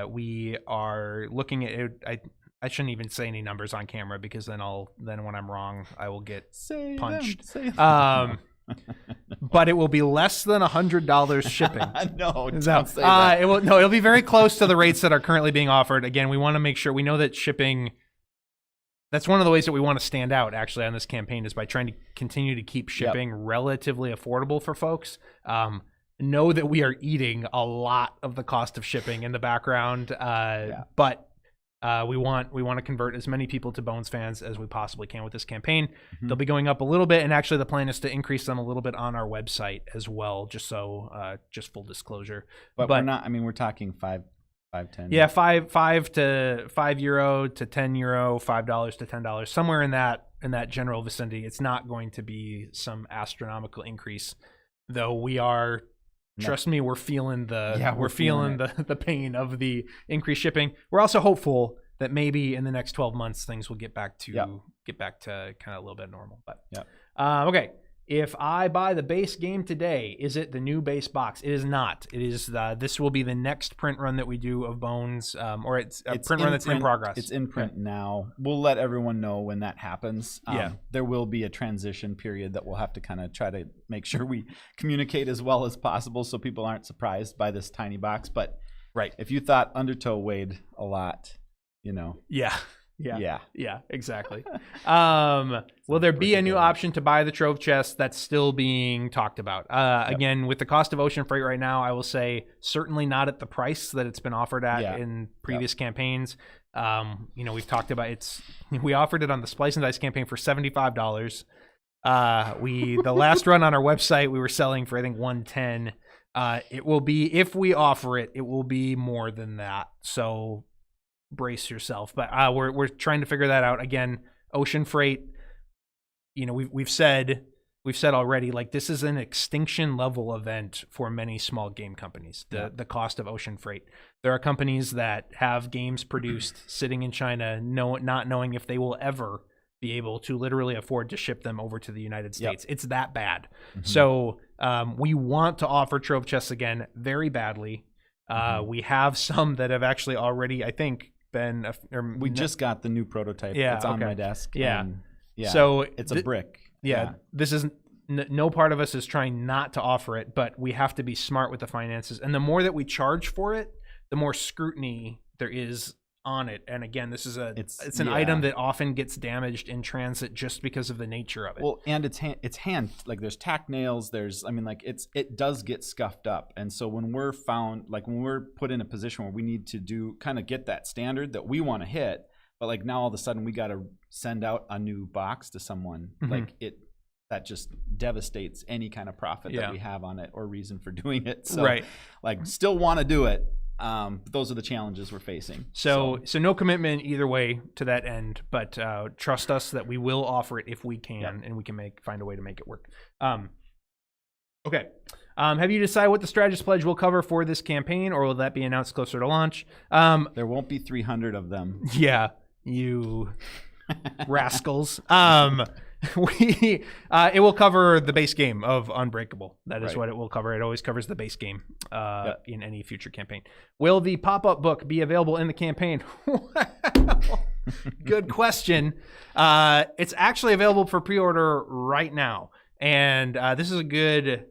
We are looking at it. I shouldn't even say any numbers on camera because then when I'm wrong, I will get punched. But it will be less than $100 shipping. No, don't say that. It'll be very close to the rates that are currently being offered. Again, we want to make sure we know that shipping. That's one of the ways that we want to stand out actually on this campaign is by trying to continue to keep shipping relatively affordable for folks. Know that we are eating a lot of the cost of shipping in the background, but we want to convert as many people to Bones fans as we possibly can with this campaign. They'll be going up a little bit, and actually the plan is to increase them a little bit on our website as well, just full disclosure. But we're not. I mean, we're talking $5, $10. Yeah, €5 to €10, $5 to $10, somewhere in that general vicinity. It's not going to be some astronomical increase, though. We are. Trust me, we're feeling the pain of the increased shipping. We're also hopeful that maybe in the next 12 months things will get back to kind of a little bit normal. But okay, if I buy the base game today, is it the new base box? It is not. It is this will be the next print run that we do of Bones, or it's a print run that's in progress. It's in print now. We'll let everyone know when that happens. There will be a transition period that we'll have to kind of try to make sure we communicate as well as possible so people aren't surprised by this tiny box. But if you thought Undertow weighed a lot, Yeah, exactly. Will there be a new option to buy the trove chest? That's still being talked about. Again, with the cost of ocean freight right now, I will say certainly not at the price that it's been offered at in previous campaigns. We've talked about we offered it on the Splice and Dice campaign for $75. The last run on our website we were selling for I think $110. It will be, if we offer it, it will be more than that. So brace yourself. But we're trying to figure that out. Again, ocean freight, we've said already, like, this is an extinction level event for many small game companies, the cost of ocean freight. There are companies that have games produced sitting in China not knowing if they will ever be able to literally afford to ship them over to the United States. It's that bad. So we want to offer trove chests again very badly. We have some that have actually already, I think, we just got the new prototype. It's on my desk. So it's a brick. This is no part of us is trying not to offer it, but we have to be smart with the finances. And the more that we charge for it, the more scrutiny there is on it. And again, this is it's an item that often gets damaged in transit just because of the nature of it. Well, and it's hand, like, there's tack nails, it does get scuffed up. And so when we're put in a position where we need to get that standard that we want to hit, but like now all of a sudden we got to send out a new box to someone, that just devastates any kind of profit that we have on it or reason for doing it. So still want to do it. But those are the challenges we're facing. So no commitment either way to that end, but trust us that we will offer it if we can, and we can find a way to make it work. Okay. Have you decided what the Strategist Pledge will cover for this campaign, or will that be announced closer to launch? There won't be 300 of them. Yeah, you rascals. It will cover the base game of Unbreakable. That is what it will cover. It always covers the base game in any future campaign. Will the pop-up book be available in the campaign? Good question. It's actually available for pre-order right now, and this is a good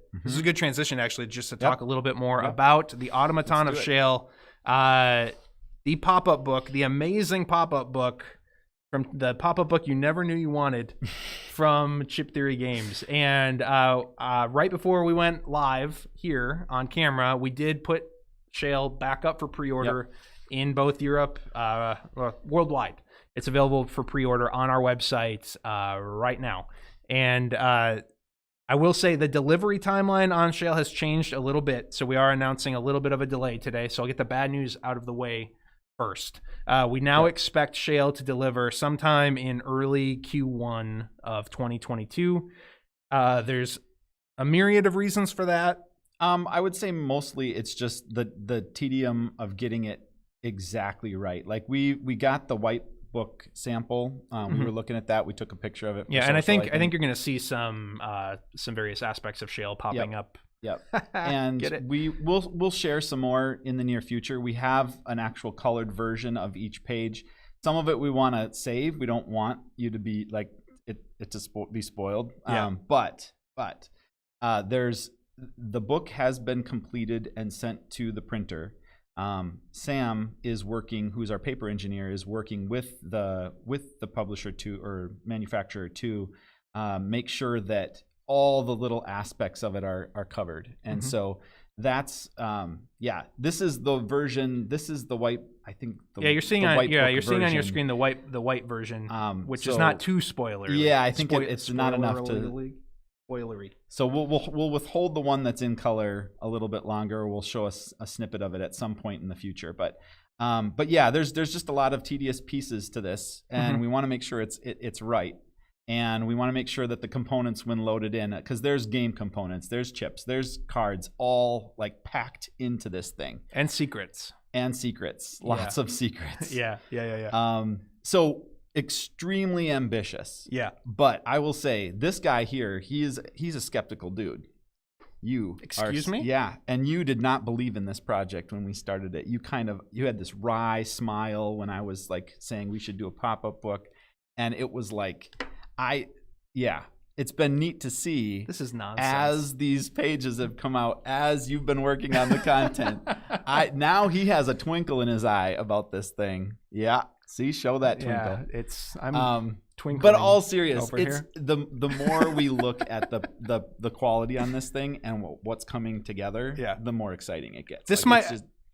transition actually, just to talk a little bit more about the Automaton of Shale, the pop-up book, the amazing pop-up book. From the pop-up book you never knew you wanted from Chip Theory Games. And right before we went live here on camera, we did put Shale back up for pre-order in both Europe, worldwide. It's available for pre-order on our website right now. And I will say the delivery timeline on Shale has changed a little bit, so we are announcing a little bit of a delay today. So I'll get the bad news out of the way first. We now expect Shale to deliver sometime in early Q1 of 2022. There's a myriad of reasons for that. I would say mostly it's just the tedium of getting it exactly right. Like we got the white book sample. We were looking at that. We took a picture of it. Yeah, and I think you're going to see some various aspects of Shale popping up. Yep. And we'll share some more in the near future. We have an actual colored version of each page. Some of it we want to save. We don't want you to be like it to be spoiled. But there's the book has been completed and sent to the printer. Sam is working, who's our paper engineer, is working with the publisher or manufacturer to make sure that all the little aspects of it are covered. And so that's this is the version, this is the white, I think you're seeing on your screen the white version, which is not too spoilery. I think it's not enough to spoilery. So we'll withhold the one that's in color a little bit longer. We'll show us a snippet of it at some point in the future, but there's just a lot of tedious pieces to this, and we want to make sure it's right. And we want to make sure that the components, when loaded in, because there's game components, there's chips, there's cards, all like packed into this thing. And secrets. Lots of secrets. Yeah. So extremely ambitious. Yeah. But I will say, this guy here, he's a skeptical dude. Excuse me? Yeah, and you did not believe in this project when we started it. You had this wry smile when I was like saying we should do a pop-up book, and it was like, it's been neat to see. This is nonsense. As these pages have come out, as you've been working on the content, now he has a twinkle in his eye about this thing. Yeah, see, show that twinkle. Yeah, I'm twinkling. But all serious, over it's here. the more we look at the quality on this thing and what's coming together, the more exciting it gets.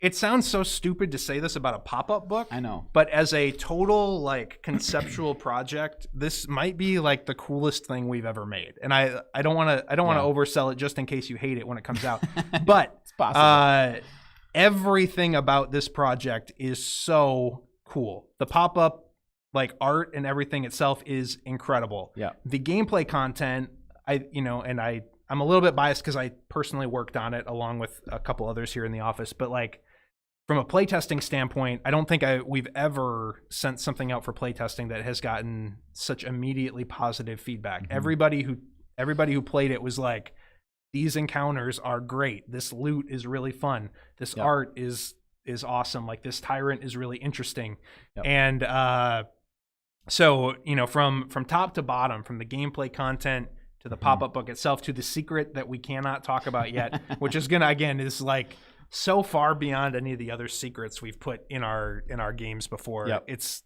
It sounds so stupid to say this about a pop-up book. I know. But as a total like conceptual project, this might be like the coolest thing we've ever made. And I don't want to oversell it just in case you hate it when it comes out. But it's possible. Everything about this project is so cool. The pop-up like art and everything itself is incredible. Yeah. The gameplay content, I'm a little bit biased because I personally worked on it along with a couple others here in the office, but like from a playtesting standpoint, I don't think we've ever sent something out for playtesting that has gotten such immediately positive feedback. Mm-hmm. Everybody who played it was like, these encounters are great. This loot is really fun. This art is awesome. Like this tyrant is really interesting. Yep. And so, from top to bottom, from the gameplay content to the pop-up book itself, to the secret that we cannot talk about yet, which is is like so far beyond any of the other secrets we've put in our games before. Yep. It's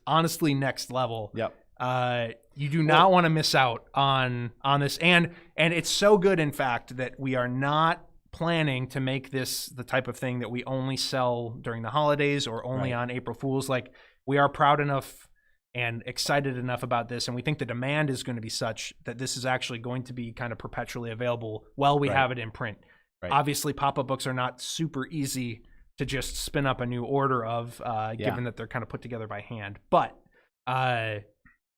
honestly next level. Yep. You do not want to miss out on this, and it's so good, in fact, that we are not planning to make this the type of thing that we only sell during the holidays or only on April Fools. Like, we are proud enough and excited enough about this, and we think the demand is going to be such that this is actually going to be kind of perpetually available while we have it in print. Right. Obviously, pop-up books are not super easy to just spin up a new order of, given that they're kind of put together by hand. But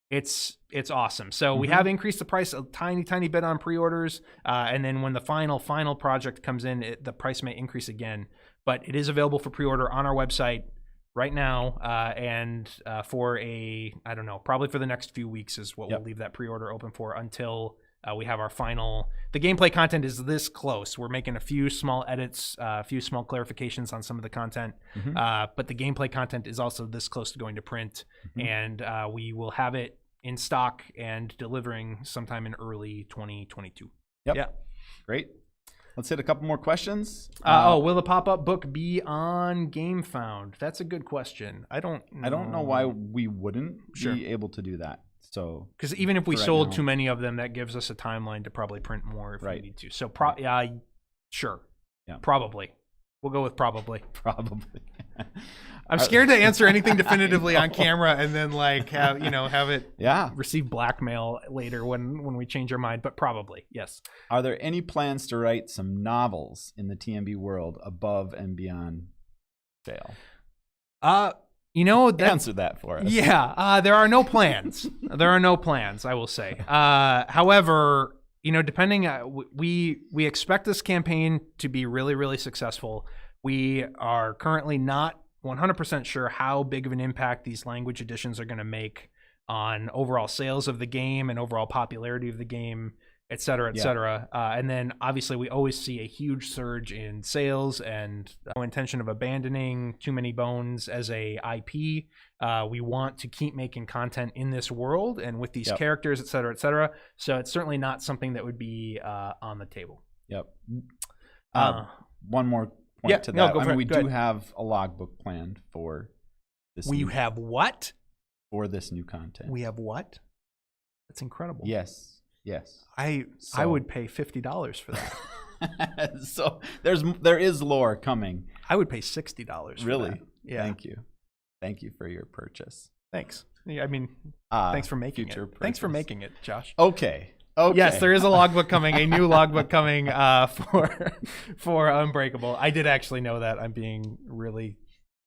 it's awesome. So we have increased the price a tiny bit on pre-orders, and then when the final project comes in, the price may increase again. But it is available for pre-order on our website right now, and for probably for the next few weeks is what we'll leave that pre-order open for until we have our final. The gameplay content is this close. We're making a few small edits, a few small clarifications on some of the content, but the gameplay content is also this close to going to print, and we will have it in stock and delivering sometime in early 2022. Yep. Yeah. Great. Let's hit a couple more questions. Will the pop-up book be on GameFound? That's a good question. I don't know why we wouldn't be able to do that. So, because even if we sold too many of them, that gives us a timeline to probably print more if we need to. So, sure. Yeah. Probably. We'll go with probably. Probably. I'm scared to answer anything definitively on camera and then have it receive blackmail later when we change our mind. But probably, yes. Are there any plans to write some novels in the TMB world above and beyond Shale? Answer that for us. Yeah, there are no plans. I will say. However, depending, we expect this campaign to be really, really successful. We are currently not 100% sure how big of an impact these language editions are going to make on overall sales of the game and overall popularity of the game, et cetera, et cetera. And then obviously we always see a huge surge in sales, and no intention of abandoning Too Many Bones as a IP. We want to keep making content in this world and with these characters, et cetera, et cetera. So it's certainly not something that would be on the table. Yep. One more point to that. We do have a logbook planned for this. We have what? For this new content. We have what? That's incredible. Yes. I would pay $50 for that. So there is lore coming. I would pay $60 for really? That. Yeah. Thank you for your purchase. Thanks. I mean, thanks for making it. Purchase. Thanks for making it, Josh. Okay. Yes, there is a logbook coming, a new logbook coming for Unbreakable. I did actually know that. I'm being really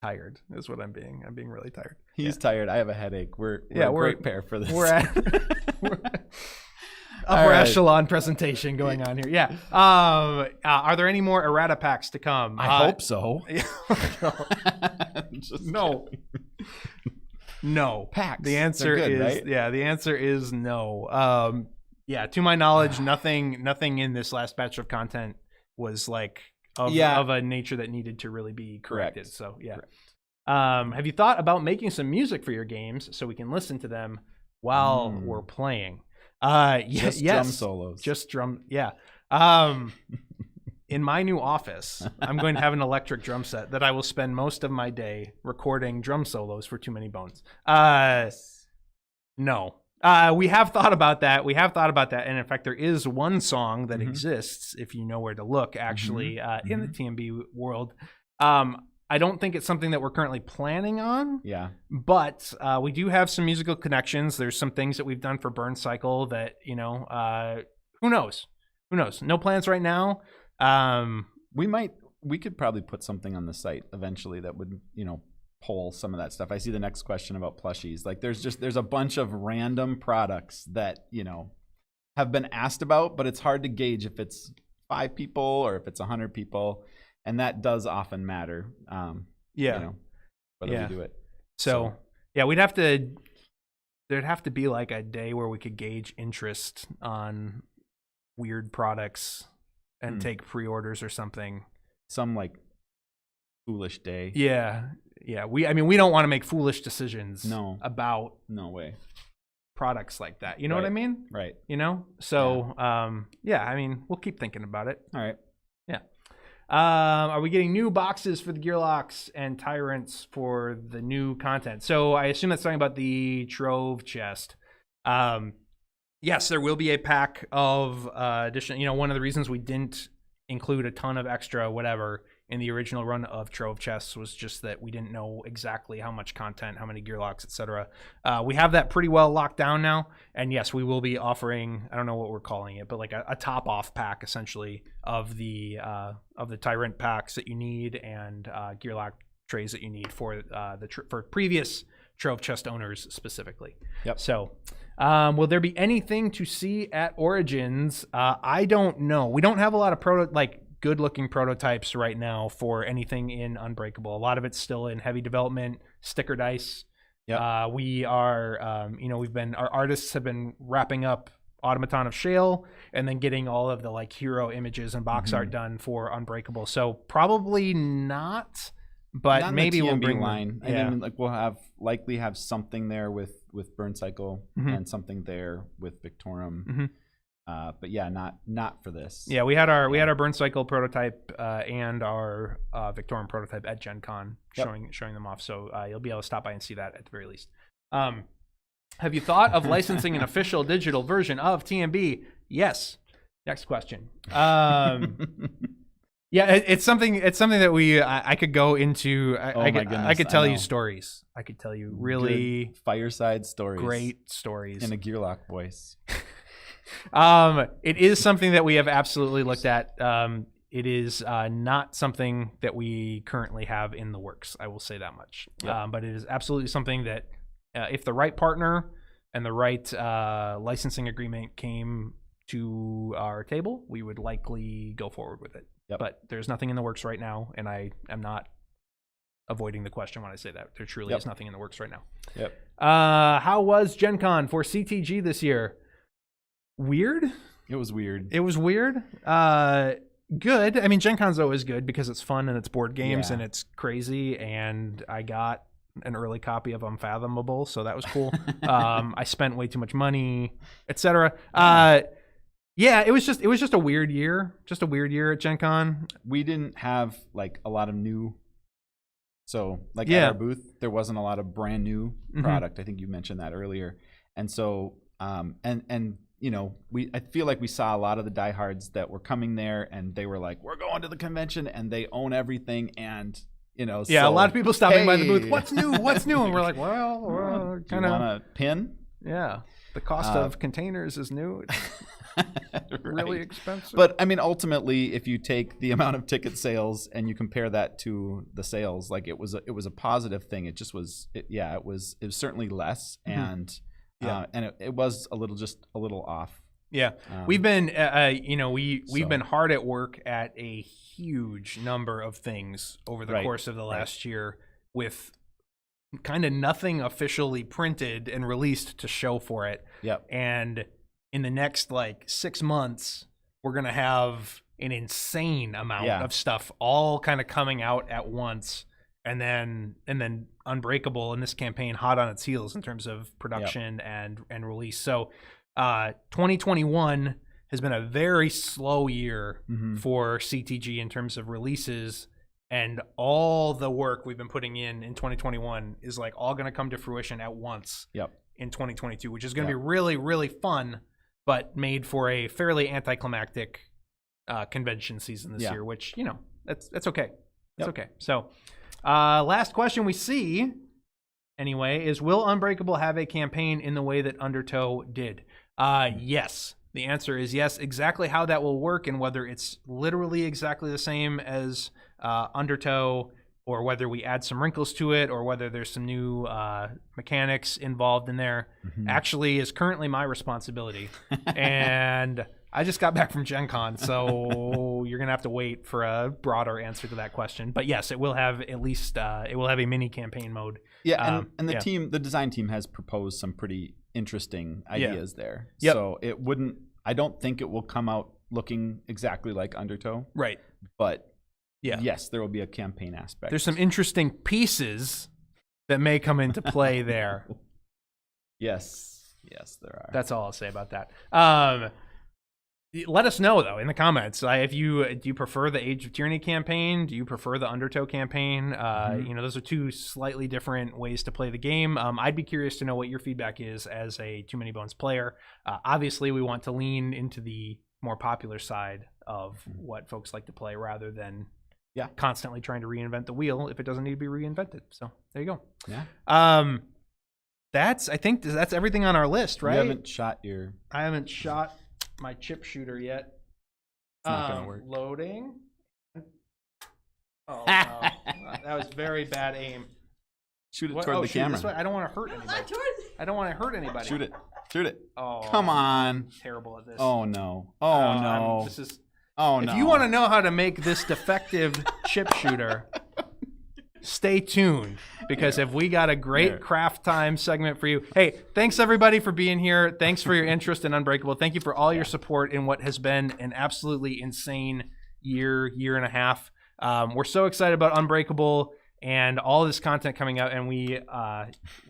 tired is what I'm being. I'm being really tired. He's tired. I have a headache. We're a great pair for this. We're upper echelon presentation going on here. Yeah. Are there any more errata packs to come? I hope so. No. No. Packs. The answer They're good, is right? yeah. The answer is no. Yeah. To my knowledge, nothing in this last batch of content was like of a nature that needed to really be corrected. Correct. So yeah. Correct. Have you thought about making some music for your games so we can listen to them while we're playing? Yes. Drum solos. Just drum. Yeah. In my new office, I'm going to have an electric drum set that I will spend most of my day recording drum solos for Too Many Bones. No. We have thought about that. And in fact, there is one song that exists, if you know where to look, actually, in the TMB world. I don't think it's something that we're currently planning on. Yeah. But we do have some musical connections. There's some things that we've done for Burn Cycle that, who knows? No plans right now. We could probably put something on the site eventually that would, pull some of that stuff. I see the next question about plushies. Like there's a bunch of random products that, have been asked about, but it's hard to gauge if it's 5 people or if it's 100 people. And that does often matter. Whether we do it. So yeah, there'd have to be like a day where we could gauge interest on weird products and take pre-orders or something. Some like foolish day. Yeah. We don't want to make foolish decisions about no way products like that. You know what I mean? Right. So we'll keep thinking about it. All right. Yeah. Are we getting new boxes for the Gearlocks and Tyrants for the new content? So I assume that's talking about the Trove chest. Yes, there will be a pack of additional. One of the reasons we didn't include a ton of extra whatever in the original run of Trove chests was just that we didn't know exactly how much content, how many Gearlocks, etc. We have that pretty well locked down now, and yes, we will be offering, I don't know what we're calling it, but like a top off pack essentially of the Tyrant packs that you need and Gearlock trays that you need for for previous Trove chest owners specifically. Yep. So, will there be anything to see at Origins? I don't know. We don't have a lot of good-looking prototypes right now for anything in Unbreakable. A lot of it's still in heavy development, sticker dice. Yeah. We are, our artists have been wrapping up Automaton of Shale and then getting all of the like hero images and box art done for Unbreakable. So probably not, but not maybe we'll TMB bring line. them. Yeah. I mean, we'll likely have something there with Burn Cycle and something there with Victorum. But yeah, not for this. Yeah, we had our Burn Cycle prototype and our Victorum prototype at Gen Con showing them off. So you'll be able to stop by and see that at the very least. Have you thought of licensing an official digital version of TMB? Yes. Next question. Yeah, it's something that I could go into. I could tell you stories. I could tell you really good fireside stories, great stories in a Gearlock voice. It is something that we have absolutely looked at. It is not something that we currently have in the works. I will say that much. Yep. But it is absolutely something that if the right partner and the right licensing agreement came to our table, we would likely go forward with it. Yep. But there's nothing in the works right now, and I am not avoiding the question when I say that. There truly is nothing in the works right now. Yep. How was Gen Con for CTG this year? Weird. It was weird. Good. I mean, Gen Con's always good because it's fun and it's board games and it's crazy. And I got an early copy of Unfathomable, so that was cool. I spent way too much money, etc. Yeah, it was just a weird year. Just a weird year at Gen Con. We didn't have like a lot of new. So like at our booth, there wasn't a lot of brand new product. I think you mentioned that earlier. And so and I feel like we saw a lot of the diehards that were coming there, and they were like, "We're going to the convention," and they own everything, and a so, lot of people stopping by the booth. What's new? What's new? And we're like, well, kind of want a pin. Yeah, the cost of containers is new. It's really expensive. But I mean, ultimately, if you take the amount of ticket sales and you compare that to the sales, like it was a positive thing. It just was, it was certainly less, and it was a little off. Yeah, we've been, we've been hard at work at a huge number of things over the course of the last year with kind of nothing officially printed and released to show for it. Yep. And in the next like 6 months, we're going to have an insane amount of stuff all kind of coming out at once. And then Unbreakable in this campaign hot on its heels in terms of production and release. So 2021 has been a very slow year for CTG in terms of releases, and all the work we've been putting in 2021 is like all going to come to fruition at once in 2022, which is going to be really, really fun, but made for a fairly anticlimactic convention season this year, which, you know, that's okay. It's okay. So last question we see, anyway, is will Unbreakable have a campaign in the way that Undertow did? Yes. The answer is yes. Exactly how that will work and whether it's literally exactly the same as Undertow or whether we add some wrinkles to it or whether there's some new mechanics involved in there actually is currently my responsibility. And I just got back from Gen Con, so you're going to have to wait for a broader answer to that question. But yes, it will have at least it will have a mini campaign mode. Yeah, and the design team has proposed some pretty interesting ideas there. So it wouldn't, I don't think it will come out looking exactly like Undertow. Right. But yes, there will be a campaign aspect. There's some interesting pieces that may come into play there. Yes, there are. That's all I'll say about that. Let us know though in the comments if do you prefer the Age of Tyranny campaign? Do you prefer the Undertow campaign? You know, those are two slightly different ways to play the game. I'd be curious to know what your feedback is as a Too Many Bones player. Obviously, we want to lean into the more popular side of what folks like to play rather than constantly trying to reinvent the wheel if it doesn't need to be reinvented. So there you go. Yeah. I think that's everything on our list, right? You haven't shot your. I haven't shot my chip shooter yet. It's not gonna work. Loading. Oh no, that was very bad aim. Shoot it toward the camera. This way. I don't want to hurt anybody. I don't want to hurt anybody. Shoot it. Oh, come on. Terrible at this. Oh no. No. This is. Oh no. If you want to know how to make this defective chip shooter, stay tuned, because if we got a great craft time segment for you. Hey, thanks everybody for being here. Thanks for your interest in Unbreakable. Thank you for all your support in what has been an absolutely insane year and a half. We're so excited about Unbreakable and all this content coming out, and we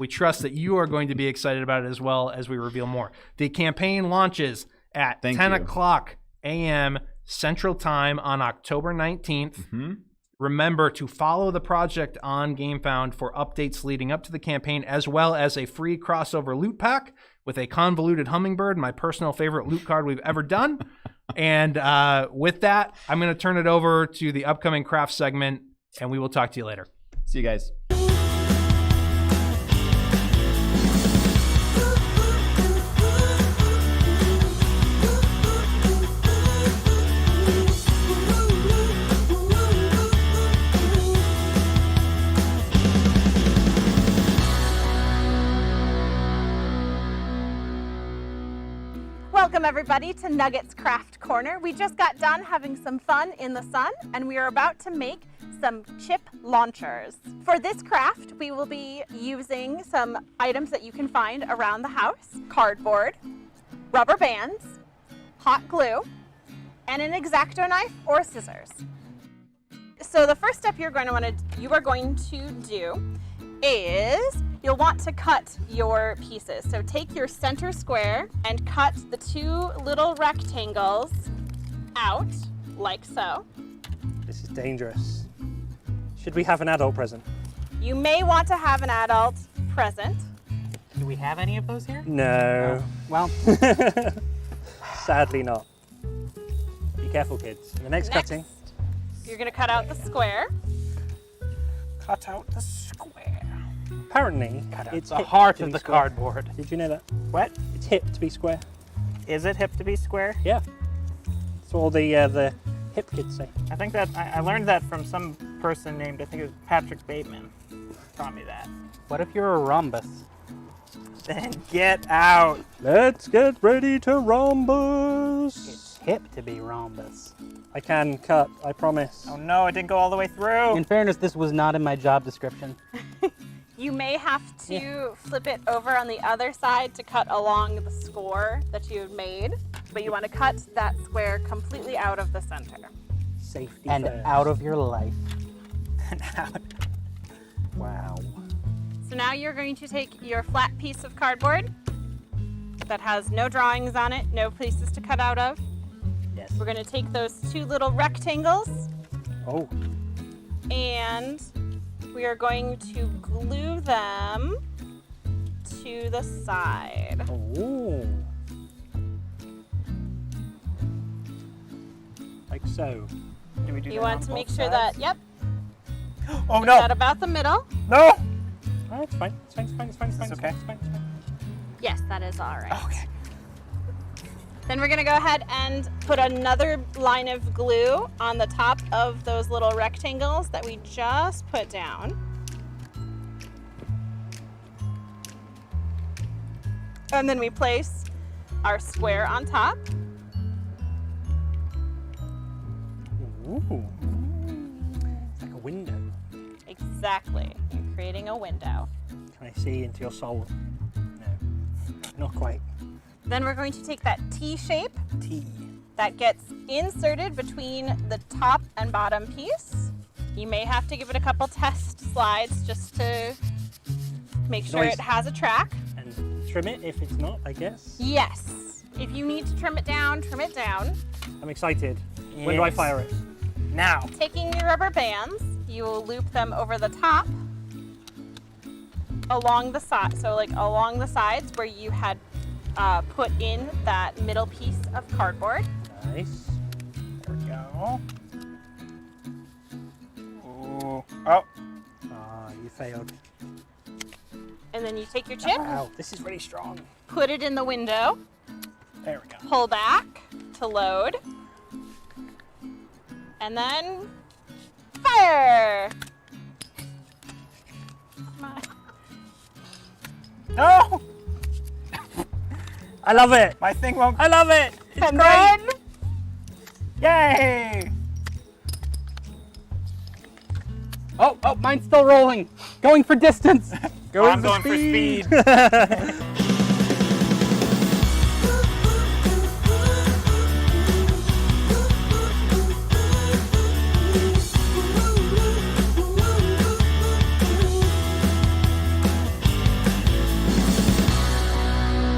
trust that you are going to be excited about it as well as we reveal more. The campaign launches at 10 o'clock a.m. Central Time on October 19th. Remember to follow the project on GameFound for updates leading up to the campaign, as well as a free crossover loot pack with a convoluted hummingbird, my personal favorite loot card we've ever done. And with that, I'm going to turn it over to the upcoming craft segment, and we will talk to you later. See you guys. Welcome everybody to Nuggets Craft Corner. We just got done having some fun in the sun, and we are about to make some chip launchers. For this craft, we will be using some items that you can find around the house: cardboard, rubber bands, hot glue, and an X-Acto knife or scissors. So the first step you are going to do is you'll want to cut your pieces. So take your center square and cut the two little rectangles out like so. This is dangerous. Should we have an adult present? You may want to have an adult present. Do we have any of those here? No. Well, sadly not. Be careful, kids. The next cutting. You're going to cut out the square. cut out the square. Apparently, It's the heart of the cardboard. Did you know that? What? It's hip to be square. Is it hip to be square? Yeah. That's all the hip kids say. I think that I learned that from some person named, I think it was Patrick Bateman, taught me that. What if you're a rhombus? Then get out. Let's get ready to rhombus. It's hip to be rhombus. I can cut, I promise. Oh no, it didn't go all the way through. In fairness, this was not in my job description. You may have to flip it over on the other side to cut along the score that you had made, but you want to cut that square completely out of the center. Safety And first. out of your life. And out. Wow. So now you're going to take your flat piece of cardboard that has no drawings on it, no places to cut out of. Yes. We're going to take those two little rectangles Oh. and we are going to glue them to the side. Oh. Like so. Do we do You that want on to both make sure sides? that, yep, Oh put no! that about the middle. No! Oh, it's fine. It's fine. It's fine. It's fine. It's fine. It's It's okay. fine. It's fine. Yes, that is all right. Okay. Then we're gonna go ahead and put another line of glue on the top of those little rectangles that we just put down. And then we place our square on top. Ooh. It's like a window. Exactly. You're creating a window. Can I see into your soul? No. Not quite. Then we're going to take that T shape T. that gets inserted between the top and bottom piece. You may have to give it a couple test slides just to make sure Nice. it has a track. And trim it if it's not, I guess. Yes. If you need to trim it down, trim it down. I'm excited. When do I Yes. fire it? Now. Taking your rubber bands, you will loop them over the top, along the side, so like along the sides where you had put in that middle piece of cardboard. Nice. There we go. Ooh. Oh. Ah, you failed. And then you take your chip, Wow, this is really strong. put it in the window, There we go. pull back to load, and then fire! Come on. No! I love it. My thing won't. I love it. It's And great. then Yay! Oh, mine's still rolling. Going for distance. I'm going for speed.